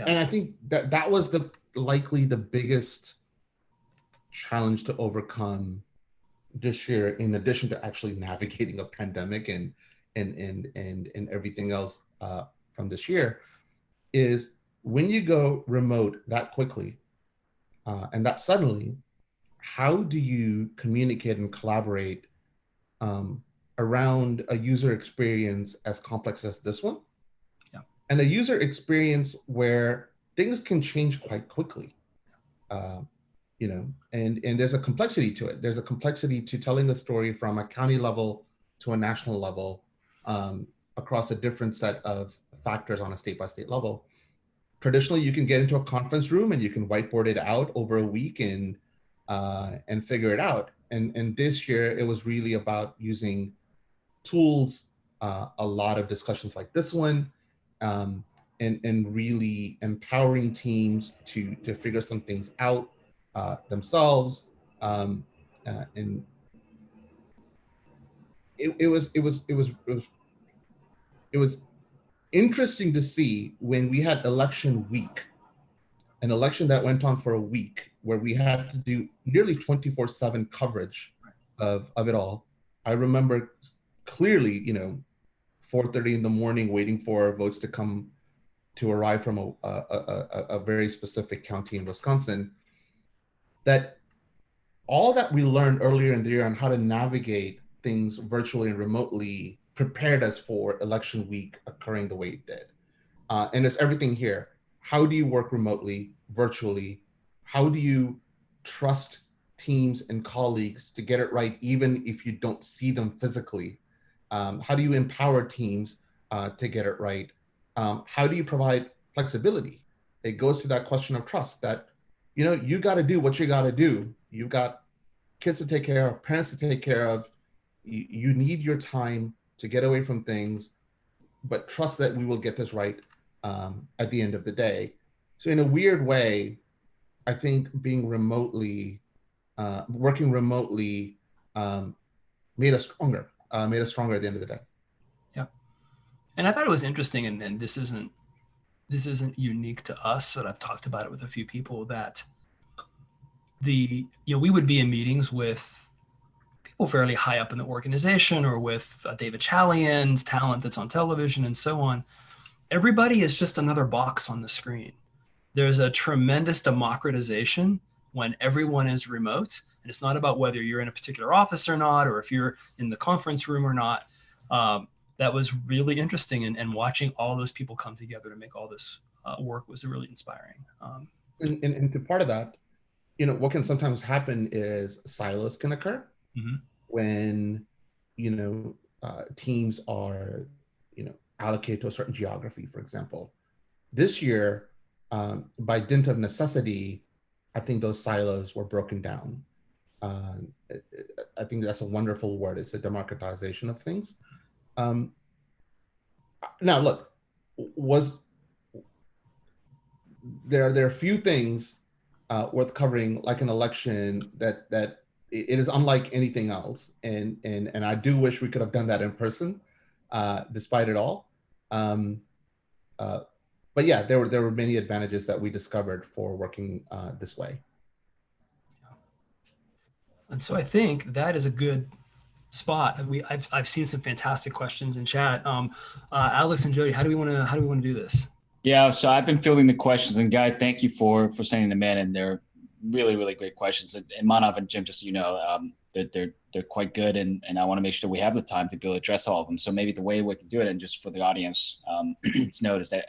And I think that was likely the biggest challenge to overcome this year, in addition to actually navigating a pandemic and everything else from this year, is when you go remote that quickly and that suddenly, how do you communicate and collaborate around a user experience as complex as this one? Yeah. And a user experience where things can change quite quickly. And there's a complexity to it. There's a complexity to telling a story from a county level to a national level across a different set of factors on a state-by-state level. Traditionally, you can get into a conference room and you can whiteboard it out over a week and figure it out. And this year, it was really about using tools, a lot of discussions like this one, and really empowering teams to figure some things out themselves. And it was interesting to see when we had election week, an election that went on for a week, where we had to do nearly 24/7 coverage of it all. I remember clearly, 4:30 in the morning, waiting for votes to arrive from a very specific county in Wisconsin. That all that we learned earlier in the year on how to navigate things virtually and remotely prepared us for election week occurring the way it did. And it's everything here. How do you work remotely, virtually? How do you trust teams and colleagues to get it right, even if you don't see them physically? How do you empower teams to get it right? How do you provide flexibility? It goes to that question of trust that, you got to do what you got to do. You've got kids to take care of, parents to take care of. You need your time to get away from things, but trust that we will get this right at the end of the day. So in a weird way, I think being working remotely made us stronger at the end of the day. Yeah. And I thought it was interesting, and this isn't unique to us, but I've talked about it with a few people, that we would be in meetings with people fairly high up in the organization, or with David Chalian's talent that's on television and so on. Everybody is just another box on the screen. There's a tremendous democratization when everyone is remote, and it's not about whether you're in a particular office or not, or if you're in the conference room or not. That was really interesting, and watching all those people come together to make all this work was really inspiring. And to part of that, what can sometimes happen is silos can occur when, teams are, allocated to a certain geography, for example. This year, by dint of necessity, I think those silos were broken down. I think that's a wonderful word. It's a democratization of things. Now, look, was there are a few things worth covering, like an election, that it is unlike anything else, and I do wish we could have done that in person, despite it all. But yeah, there were many advantages that we discovered for working this way. And so I think that is a good spot. I've seen some fantastic questions in chat. Alex and Jody, how do we want to do this? Yeah, so I've been fielding the questions, and guys, thank you for sending them in, and they're really, really great questions. And Manav and Jim, just so you know, they're quite good, and I want to make sure we have the time to be able to address all of them. So maybe the way we can do it, and just for the audience to notice that,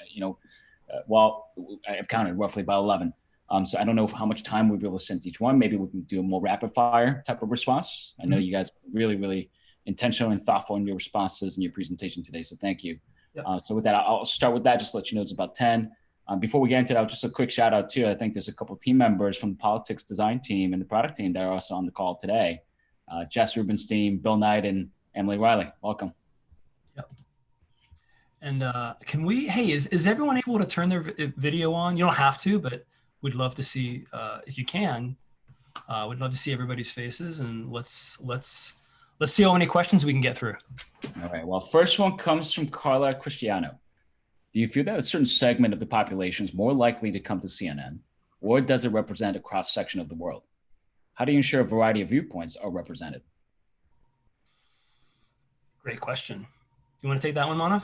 while I've counted roughly about 11. So I don't know how much time we'll be able to send to each one. Maybe we can do a more rapid fire type of response. I know you guys are really, really intentional and thoughtful in your responses and your presentation today. So thank you. Yep. So with that, I'll start with that. Just to let you know, it's about 10. Before we get into that, just a quick shout out too. I think there's a couple of team members from the politics design team and the product team that are also on the call today. Jess Rubenstein, Bill Knight, and Emily Riley. Welcome. Yep. And can we, hey, is everyone able to turn their video on? You don't have to, but we'd love to see, if you can, we'd love to see everybody's faces, and let's see how many questions we can get through. All right, well, first one comes from Carla Cristiano. Do you feel that a certain segment of the population is more likely to come to CNN, or does it represent a cross-section of the world? How do you ensure a variety of viewpoints are represented? Great question. You want to take that one, Manav?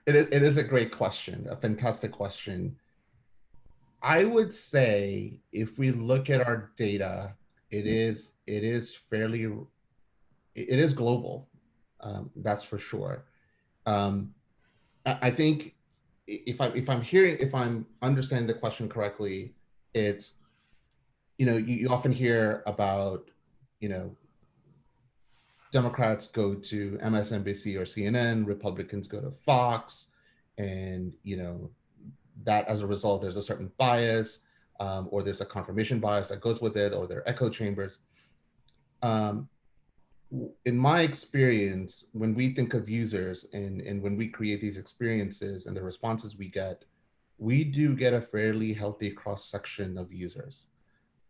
It is a great question, a fantastic question. I would say if we look at our data, it is global. That's for sure. I think if I'm understanding the question correctly, it's, you often hear about, Democrats go to MSNBC or CNN, Republicans go to Fox, and that as a result, there's a certain bias, or there's a confirmation bias that goes with it, or there are echo chambers. In my experience, when we think of users and when we create these experiences and the responses we do get a fairly healthy cross-section of users.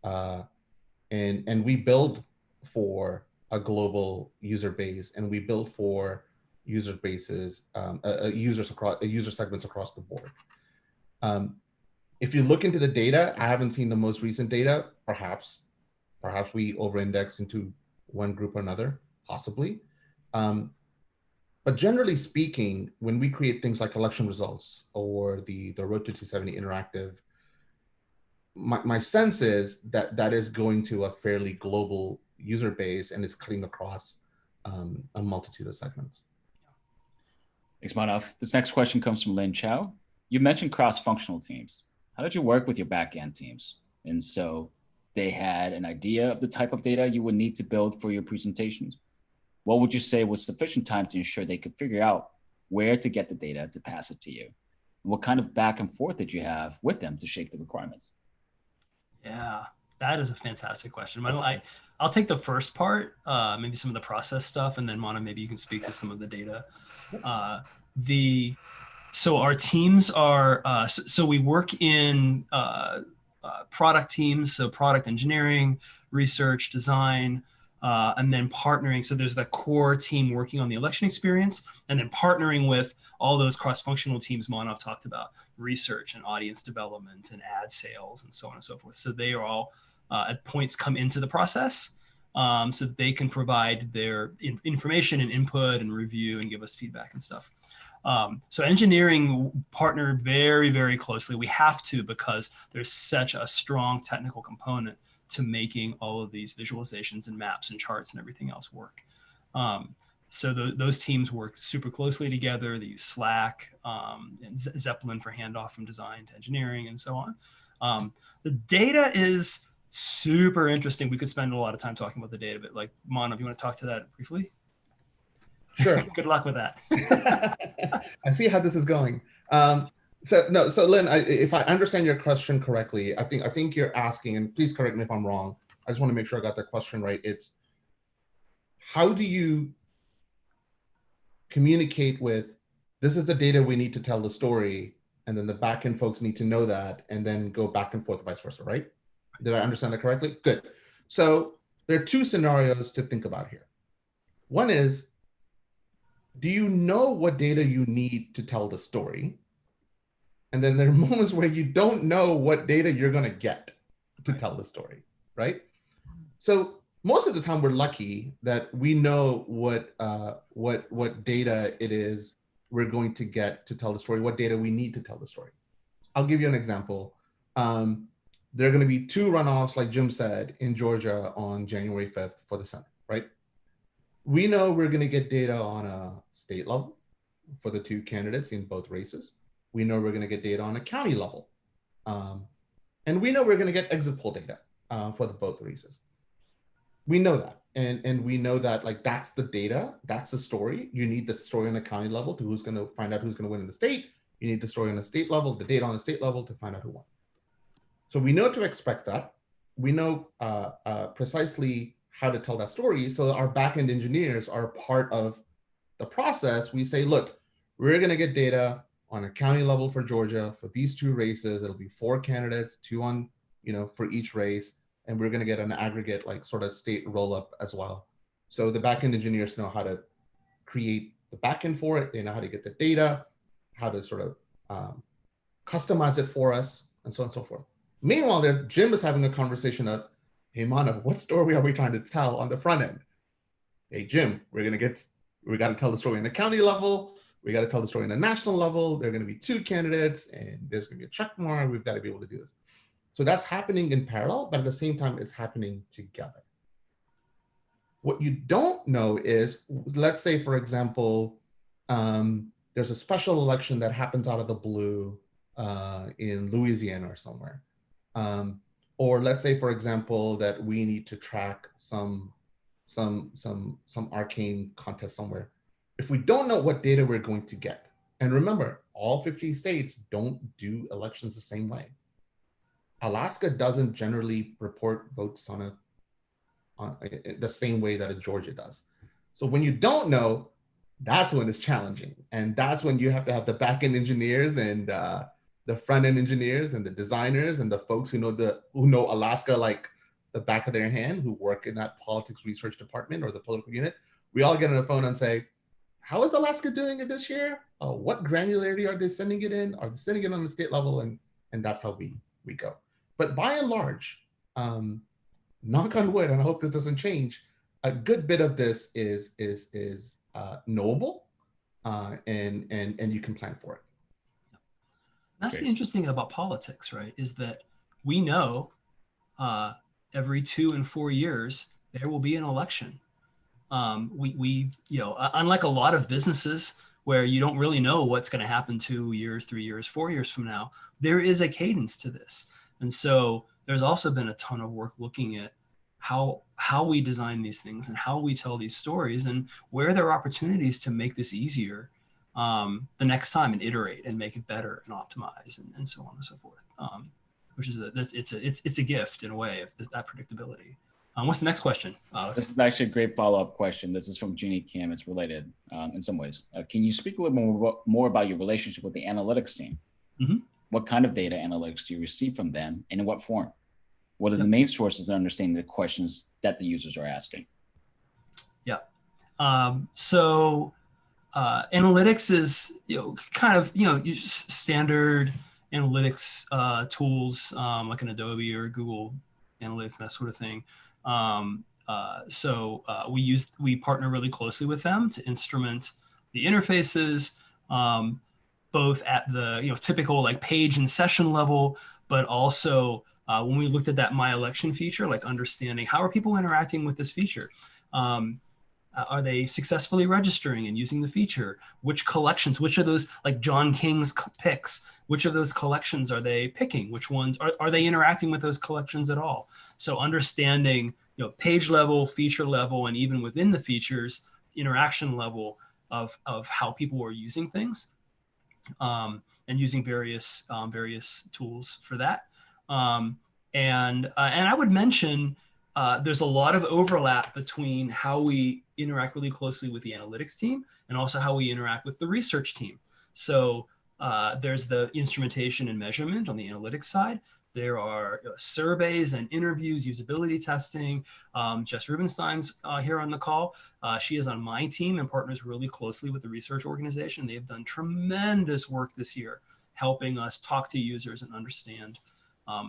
And we build for a global user base, and we build for user bases, user segments across the board. If you look into the data, I haven't seen the most recent data. Perhaps we over-index into one group or another, possibly. But generally speaking, when we create things like election results or the Road to 270 interactive, my sense is that is going to a fairly global user base and is cutting across a multitude of segments. Thanks, Manav. This next question comes from Lynn Chow. You mentioned cross-functional teams. How did you work with your back-end teams? And so they had an idea of the type of data you would need to build for your presentations. What would you say was sufficient time to ensure they could figure out where to get the data to pass it to you? And what kind of back and forth did you have with them to shape the requirements? Yeah, that is a fantastic question. I'll take the first part, maybe some of the process stuff, and then Mona, maybe you can speak to some of the data. So our teams are, so we work in product teams, so product engineering, research, design, and then partnering. So there's the core team working on the election experience, and then partnering with all those cross-functional teams Manav talked about, research and audience development and ad sales and so on and so forth. So they are all at points come into the process, so they can provide their information and input and review and give us feedback and stuff. So engineering partner very, very closely. We have to, because there's such a strong technical component to making all of these visualizations and maps and charts and everything else work. So those teams work super closely together. They use Slack and Zeppelin for handoff from design to engineering and so on. The data is super interesting. We could spend a lot of time talking about the data, but like, Manav, you want to talk to that briefly? Sure. Good luck with that. I see how this is going. So Lynn, if I understand your question correctly, I think you're asking, and please correct me if I'm wrong. I just want to make sure I got the question right. It's how do you communicate with, this is the data we need to tell the story, and then the backend folks need to know that, and then go back and forth, vice versa, right? Did I understand that correctly? Good. So there are two scenarios to think about here. One is, do you know what data you need to tell the story? And then there are moments where you don't know what data you're going to get to tell the story, right? So most of the time we're lucky that we know what data it is we're going to get to tell the story, what data we need to tell the story. I'll give you an example. There are going to be 2 runoffs, like Jim said, in Georgia on January 5th for the Senate, right? We know we're going to get data on a state level for the 2 candidates in both races. We know we're going to get data on a county level. And we know we're going to get exit poll data for both races. We know that. And we know that, like, that's the data, that's the story. You need the story on the county level to who's going to find out who's going to win in the state. You need the story on the state level, the data on the state level to find out who won. So we know to expect that. We know precisely how to tell that story. So our backend engineers are part of the process. We say, look, we're going to get data on a county level for Georgia for these 2 races. It'll be 4 candidates, 2 on, for each race. And we're going to get an aggregate, like, sort of state roll up as well. So the backend engineers know how to create the backend for it. They know how to get the data, how to sort of customize it for us, and so on and so forth. Meanwhile, there, Jim is having a conversation of, hey, Manav, what story are we trying to tell on the front end? Hey, Jim, we got to tell the story on the county level. We got to tell the story on the national level. There are going to be 2 candidates, and there's going to be a check mark. We've got to be able to do this. So that's happening in parallel, but at the same time, it's happening together. What you don't know is, let's say, for example, there's a special election that happens out of the blue in Louisiana or somewhere. Or let's say, for example, that we need to track some arcane contest somewhere. If we don't know what data we're going to get, and remember, all 50 states don't do elections the same way. Alaska doesn't generally report votes on the same way that a Georgia does. So when you don't know, that's when it's challenging. And that's when you have to have the back-end engineers and the front-end engineers and the designers and the folks who know Alaska like the back of their hand, who work in that politics research department or the political unit. We all get on the phone and say, how is Alaska doing it this year? What granularity are they sending it in? Are they sending it on the state level? And that's how we go. But by and large, knock on wood, and I hope this doesn't change, a good bit of this is knowable, and you can plan for it. That's the interesting thing about politics, right? Is that we know every 2 and 4 years there will be an election. We unlike a lot of businesses where you don't really know what's going to happen 2 years, 3 years, 4 years from now, there is a cadence to this. And so there's also been a ton of work looking at how we design these things and how we tell these stories and where there are opportunities to make this easier the next time and iterate and make it better and optimize and so on and so forth. Which is it's a gift in a way of that predictability. What's the next question, Alex? This is actually a great follow-up question. This is from Jeannie Kim. It's related in some ways. Can you speak a little more about your relationship with the analytics team? Mm-hmm. What kind of data analytics do you receive from them, and in what form? What are the main sources in understanding the questions that the users are asking? Yeah. So analytics is kind of standard analytics tools like an Adobe or Google Analytics, that sort of thing. We partner really closely with them to instrument the interfaces, both at the typical like page and session level, but also when we looked at that My Election feature, like understanding how are people interacting with this feature. Are they successfully registering and using the feature? Which collections, which of those, like John King's picks, which of those collections are they picking? Which ones, are they interacting with those collections at all? So understanding, page level, feature level, and even within the features, interaction level of how people are using things. and using various tools for that. And I would mention there's a lot of overlap between how we interact really closely with the analytics team and also how we interact with the research team. So there's the instrumentation and measurement on the analytics side. There are surveys and interviews, usability testing. Jess Rubenstein's here on the call. She is on my team and partners really closely with the research organization. They've done tremendous work this year, helping us talk to users and understand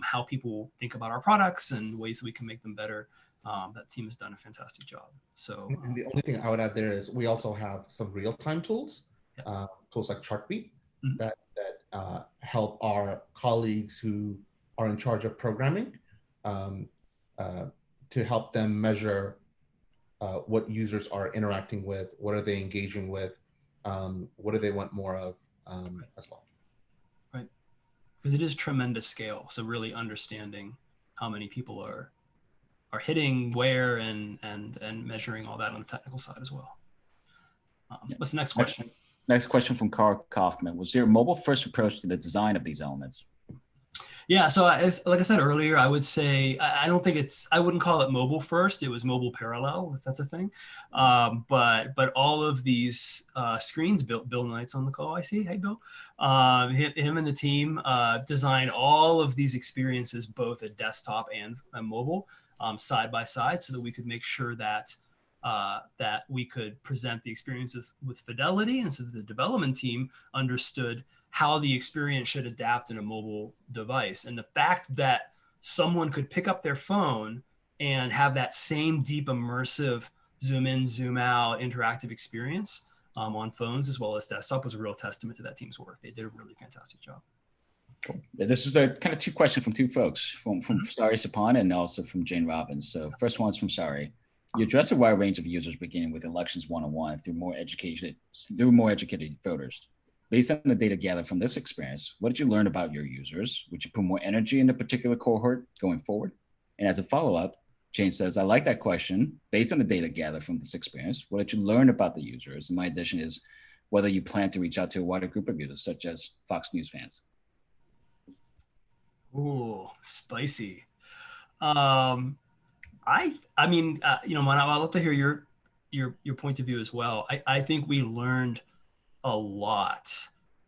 how people think about our products and ways that we can make them better. That team has done a fantastic job. So and the only thing I would add there is we also have some real-time tools, tools like Chartbeat, that help our colleagues who are in charge of programming to help them measure what users are interacting with, what are they engaging with, what do they want more of as well. Right, because it is tremendous scale. So really understanding how many people are hitting where and measuring all that on the technical side as well. What's the next question? Next question from Carl Kaufman. Was there a mobile first approach to the design of these elements? Yeah, so like I said earlier, I would say I don't think I wouldn't call it mobile first. It was mobile parallel, if that's a thing. But all of these screens, Bill Knight's on the call, I see. Hey, Bill. Him and the team designed all of these experiences, both at desktop and mobile, side by side, so that we could make sure that that we could present the experiences with fidelity, and so that the development team understood how the experience should adapt in a mobile device. And the fact that someone could pick up their phone and have that same deep immersive zoom in, zoom out interactive experience on phones as well as desktop was a real testament to that team's work. They did a really fantastic job. Cool. This is a kind of two questions from two folks, from Sari Sapan and also from Jane Robbins. So first one's from Sari. You addressed a wide range of users beginning with Elections 101 through more educated voters. Based on the data gathered from this experience, what did you learn about your users? Would you put more energy in a particular cohort going forward? And as a follow-up, Jane says, I like that question. Based on the data gathered from this experience, what did you learn about the users? And my addition is whether you plan to reach out to a wider group of users, such as Fox News fans. Ooh, spicy. I mean, Manav, I'd love to hear your point of view as well. I think we learned a lot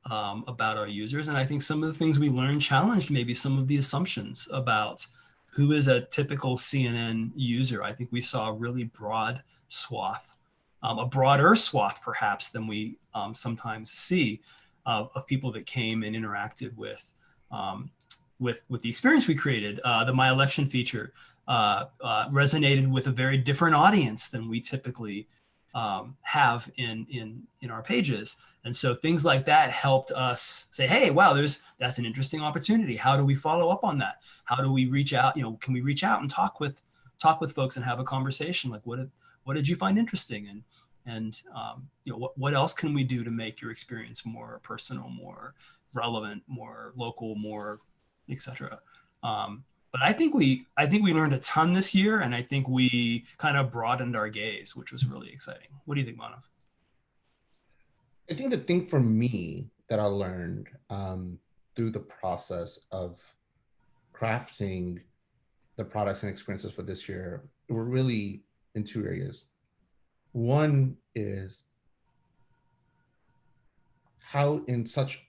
about our users, and I think some of the things we learned challenged maybe some of the assumptions about who is a typical CNN user. I think we saw a really broad swath, a broader swath perhaps than we sometimes see of people that came and interacted with the experience we created. The My Election feature resonated with a very different audience than we typically have in our pages. And so things like that helped us say, hey, wow, that's an interesting opportunity. How do we follow up on that? How do we reach out? Can we reach out and talk with folks and have a conversation? Like, what did you find interesting? And what else can we do to make your experience more personal, more relevant, more local, more et cetera? But I think we learned a ton this year, and I think we kind of broadened our gaze, which was really exciting. What do you think, Manav? I think the thing for me that I learned through the process of crafting the products and experiences for this year were really in two areas. One is how in such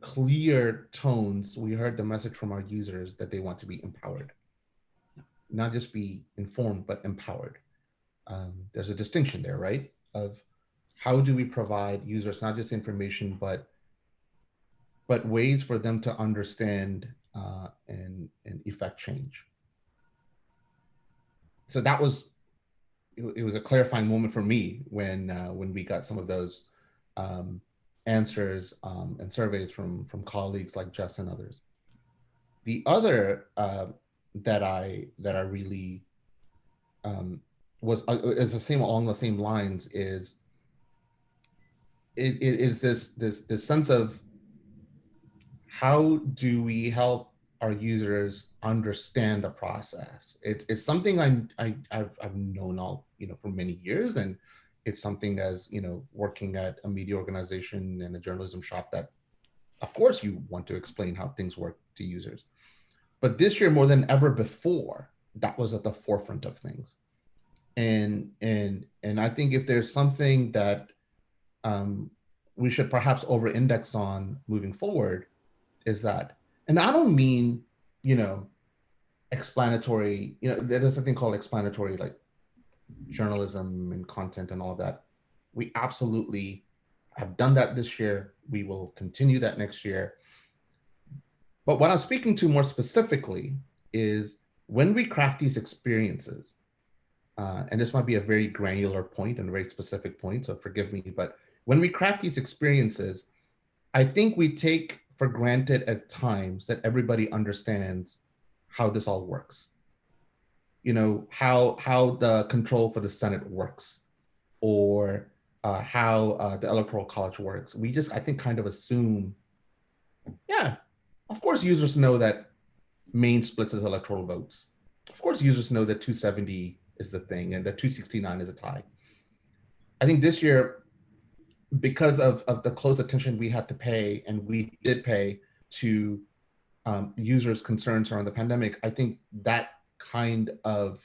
clear tones we heard the message from our users that they want to be empowered, not just be informed, but empowered. There's a distinction there, right? Of how do we provide users not just information, but ways for them to understand and effect change. So that was, it was a clarifying moment for me when we got some of those answers and surveys from colleagues like Jess and others. The other that I really was is the same, along the same lines, is this sense of how do we help our users understand the process. It's something I've known all for many years, and it's something as, working at a media organization and a journalism shop that, of course, you want to explain how things work to users. But this year, more than ever before, that was at the forefront of things. And I think if there's something that we should perhaps over-index on moving forward, is that, and I don't mean, explanatory, there's a thing called explanatory, like journalism and content and all of that. We absolutely have done that this year. We will continue that next year. But what I'm speaking to more specifically is when we craft these experiences, and this might be a very granular point and a very specific point, so forgive me, but when we craft these experiences, I think we take for granted at times that everybody understands how this all works. How the control for the Senate works, or how the Electoral College works. We just, I think, kind of assume, yeah, of course users know that Maine splits as electoral votes. Of course users know that 270 is the thing and that 269 is a tie. I think this year, because of the close attention we had to pay, and we did pay to users' concerns around the pandemic, I think that kind of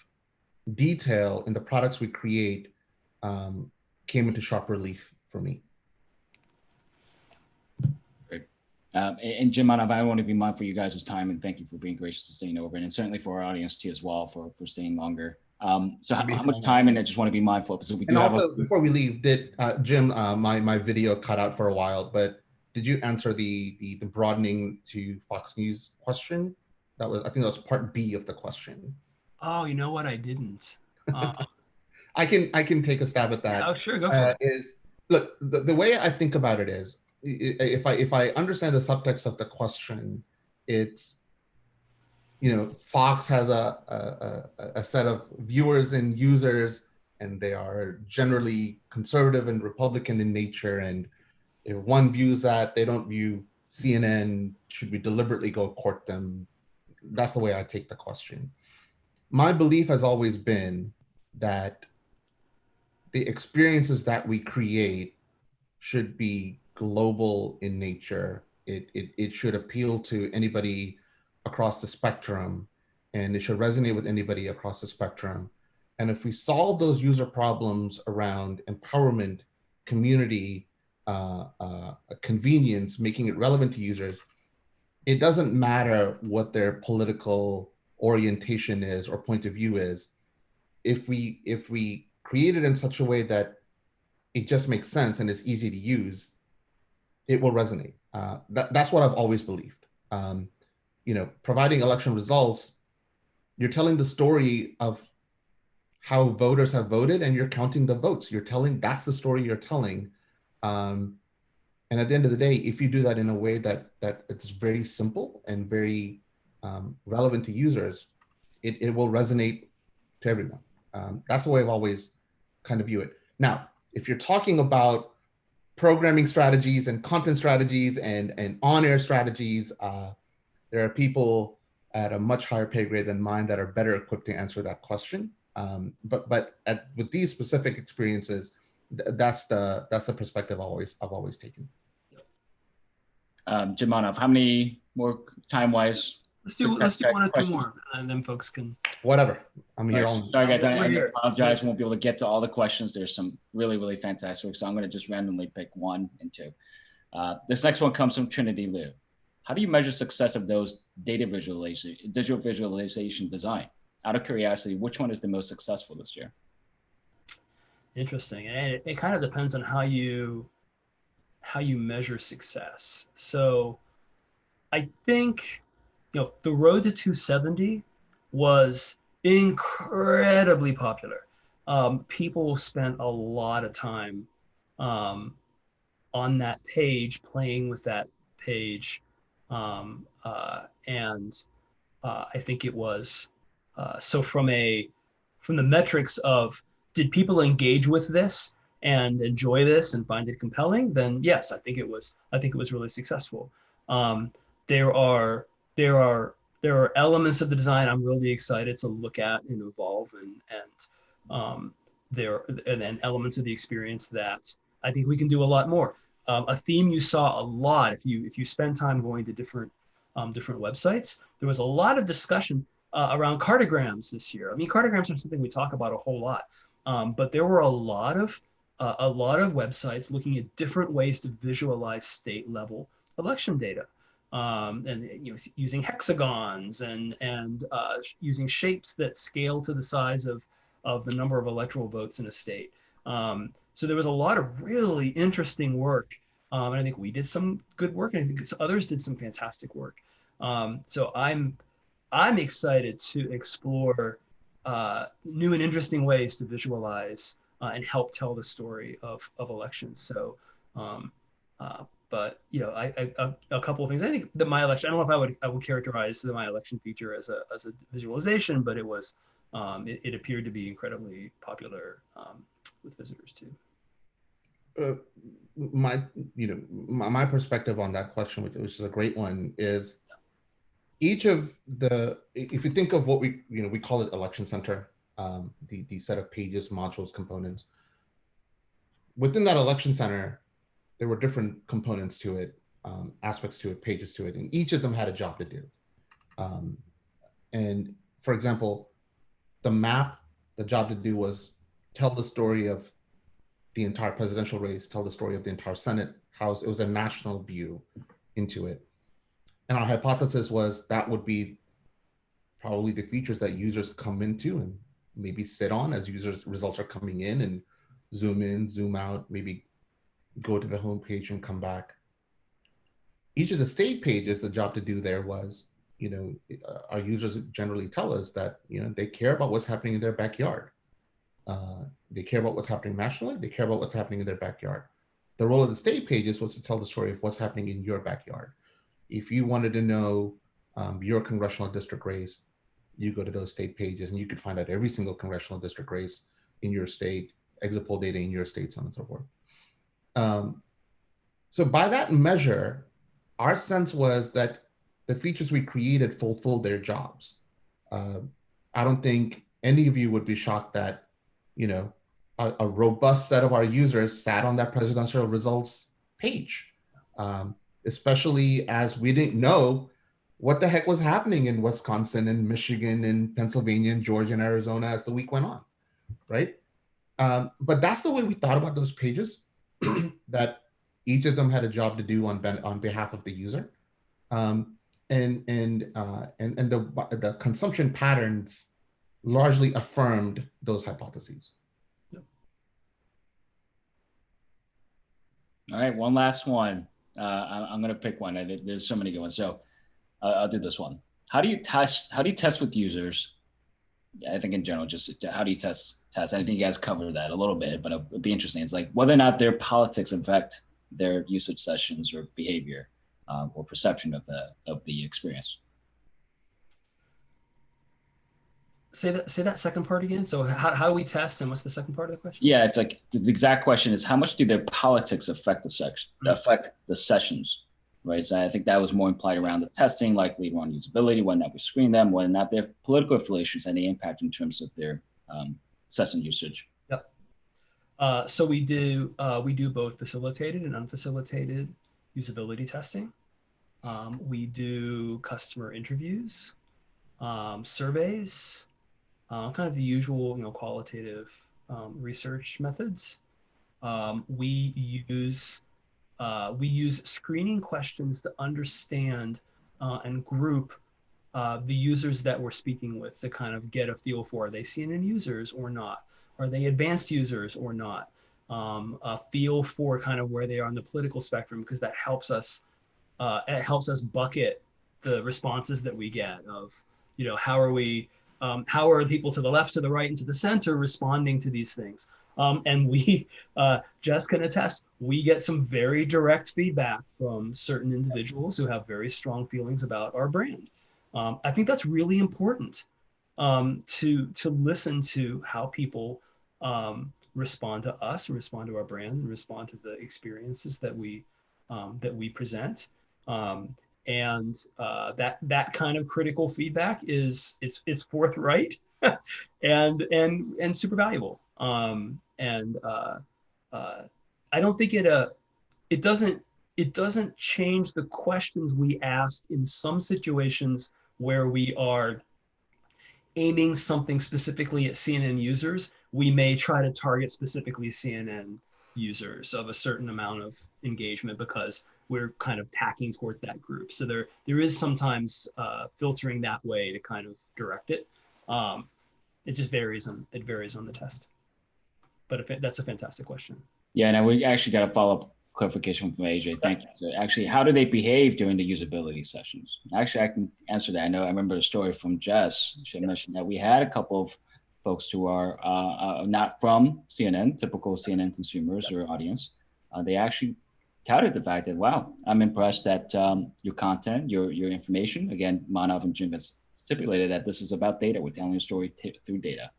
detail in the products we create came into sharp relief for me. Great. And Jim, I want to be mindful of you guys' time, and thank you for being gracious to staying over, and certainly for our audience too as well for staying longer. So how much time, and I just want to be mindful because we do have. And also, before we leave, did Jim, my video cut out for a while, but did you answer the broadening to Fox News question? I think that was part B of the question. Oh, you know what? I didn't. I can take a stab at that. Yeah, oh, sure, go for it. Look, the way I think about it is, if I understand the subtext of the question, it's, Fox has a set of viewers and users, and they are generally conservative and Republican in nature. And if one views that, they don't view CNN, should we deliberately go court them? That's the way I take the question. My belief has always been that the experiences that we create should be global in nature. It should appeal to anybody across the spectrum, and it should resonate with anybody across the spectrum. And if we solve those user problems around empowerment, community, convenience, making it relevant to users, it doesn't matter what their political orientation is or point of view is. If we create it in such a way that it just makes sense and it's easy to use, it will resonate. That's what I've always believed. Providing election results, you're telling the story of how voters have voted, and you're counting the votes. That's the story you're telling. And at the end of the day, if you do that in a way that it's very simple and very relevant to users, it will resonate to everyone. That's the way I've always kind of view it. Now, if you're talking about programming strategies and content strategies and on-air strategies, there are people at a much higher pay grade than mine that are better equipped to answer that question. But with these specific experiences, that's the perspective I've always taken. Jim Manoff, how many more time-wise? Let's do one or two more, and then folks can. Whatever. I'm here all. Sorry, guys. I apologize. Won't be able to get to all the questions. There's some really, really fantastic. So I'm going to just randomly pick 1 and 2. This next one comes from Trinity Liu. How do you measure success of those digital visualization design? Out of curiosity, which one is the most successful this year? Interesting. And it kind of depends on how you measure success. So I think, the road to 270 was incredibly popular. People spent a lot of time on that page, playing with that page. And I think it was, so from the metrics of, did people engage with this and enjoy this and find it compelling? Then yes, I think it was really successful. There are elements of the design I'm really excited to look at and evolve and and elements of the experience that I think we can do a lot more. A theme you saw a lot if you spend time going to different websites, there was a lot of discussion around cartograms this year. I mean, cartograms are something we talk about a whole lot, but there were a lot of websites looking at different ways to visualize state level election data, and using hexagons and using shapes that scale to the size of the number of electoral votes in a state. So there was a lot of really interesting work, and I think we did some good work, and I think others did some fantastic work. So I'm excited to explore new and interesting ways to visualize and help tell the story of elections. So, but a couple of things. I think the my election. I don't know if I would characterize the my election feature as a visualization, but it was it appeared to be incredibly popular with visitors too. My perspective on that question, which is a great one, is each of the, if you think of what we call it election center, the set of pages, modules, components. Within that election center, there were different components to it, aspects to it, pages to it, and each of them had a job to do. And for example, the map, the job to do was tell the story of the entire presidential race, tell the story of the entire Senate, House. It was a national view into it. And our hypothesis was that would be probably the features that users come into and maybe sit on as users' results are coming in, zoom out, maybe go to the home page and come back. Each of the state pages, the job to do there was, our users generally tell us that, they care about what's happening in their backyard. They care about what's happening nationally. They care about what's happening in their backyard. The role of the state pages was to tell the story of what's happening in your backyard. If you wanted to know your congressional district race, you go to those state pages and you could find out every single congressional district race in your state, exit poll data in your state, so on and so forth. So by that measure, our sense was that the features we created fulfilled their jobs. I don't think any of you would be shocked that, a robust set of our users sat on that presidential results page, especially as we didn't know what the heck was happening in Wisconsin and Michigan and Pennsylvania and Georgia and Arizona as the week went on, right? But that's the way we thought about those pages, that each of them had a job to do on behalf of the user. And the consumption patterns largely affirmed those hypotheses. Yep. All right, one last one. I'm going to pick one. There's so many good ones. So I'll do this one. How do you test with users? I think in general, just how do you test? I think you guys covered that a little bit, but it'd be interesting. It's like whether or not their politics affect their usage sessions or behavior or perception of the experience. Say that second part again. So how do we test, and what's the second part of the question? Yeah, it's like the exact question is how much do their politics affect the sessions, right? So I think that was more implied around the testing, likely on usability, whether or not we screen them, whether or not their political affiliations had any impact in terms of their session usage. Yep. So we do both facilitated and unfacilitated usability testing. We do customer interviews, surveys, kind of the usual, qualitative research methods. We use screening questions to understand and group the users that we're speaking with, to kind of get a feel for, are they CNN users or not? Are they advanced users or not? A feel for kind of where they are on the political spectrum, because that helps us bucket the responses that we get of, how are people to the left, to the right, and to the center responding to these things? And we just can attest, we get some very direct feedback from certain individuals who have very strong feelings about our brand. I think that's really important, to listen to how people respond to us, and respond to our brand, and respond to the experiences that we present. And that kind of critical feedback is forthright and super valuable. And I don't think it doesn't change the questions we ask in some situations where we are aiming something specifically at CNN users. We may try to target specifically CNN users of a certain amount of engagement because we're kind of tacking towards that group. So there is sometimes filtering that way to kind of direct it. It just varies on the test. But that's a fantastic question. Yeah, and we actually got a follow-up clarification from AJ. Thank you. So actually, how do they behave during the usability sessions? Actually, I can answer that. I remember a story from Jess. She mentioned that we had a couple of folks who are not from CNN, typical CNN consumers or audience. They actually touted the fact that, wow, I'm impressed that your content, your information, again, Manav and Jim has stipulated that this is about data. We're telling a story through data,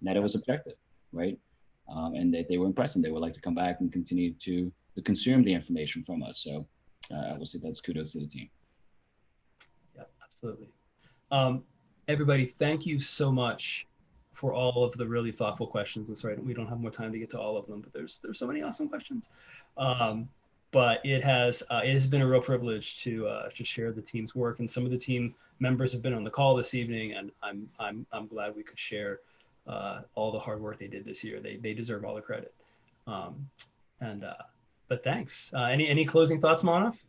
and that it was objective, right? And they were impressed, and they would like to come back and continue to consume the information from us. So I will say that's kudos to the team. Yeah, absolutely. Everybody, thank you so much for all of the really thoughtful questions. I'm sorry, we don't have more time to get to all of them, but there's so many awesome questions. But it has been a real privilege to share the team's work, and some of the team members have been on the call this evening, and I'm glad we could share all the hard work they did this year. They deserve all the credit. But thanks. Any closing thoughts, Manav?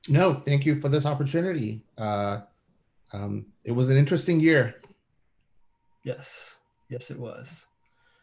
No, thank you for this opportunity. It was an interesting year. Yes, it was.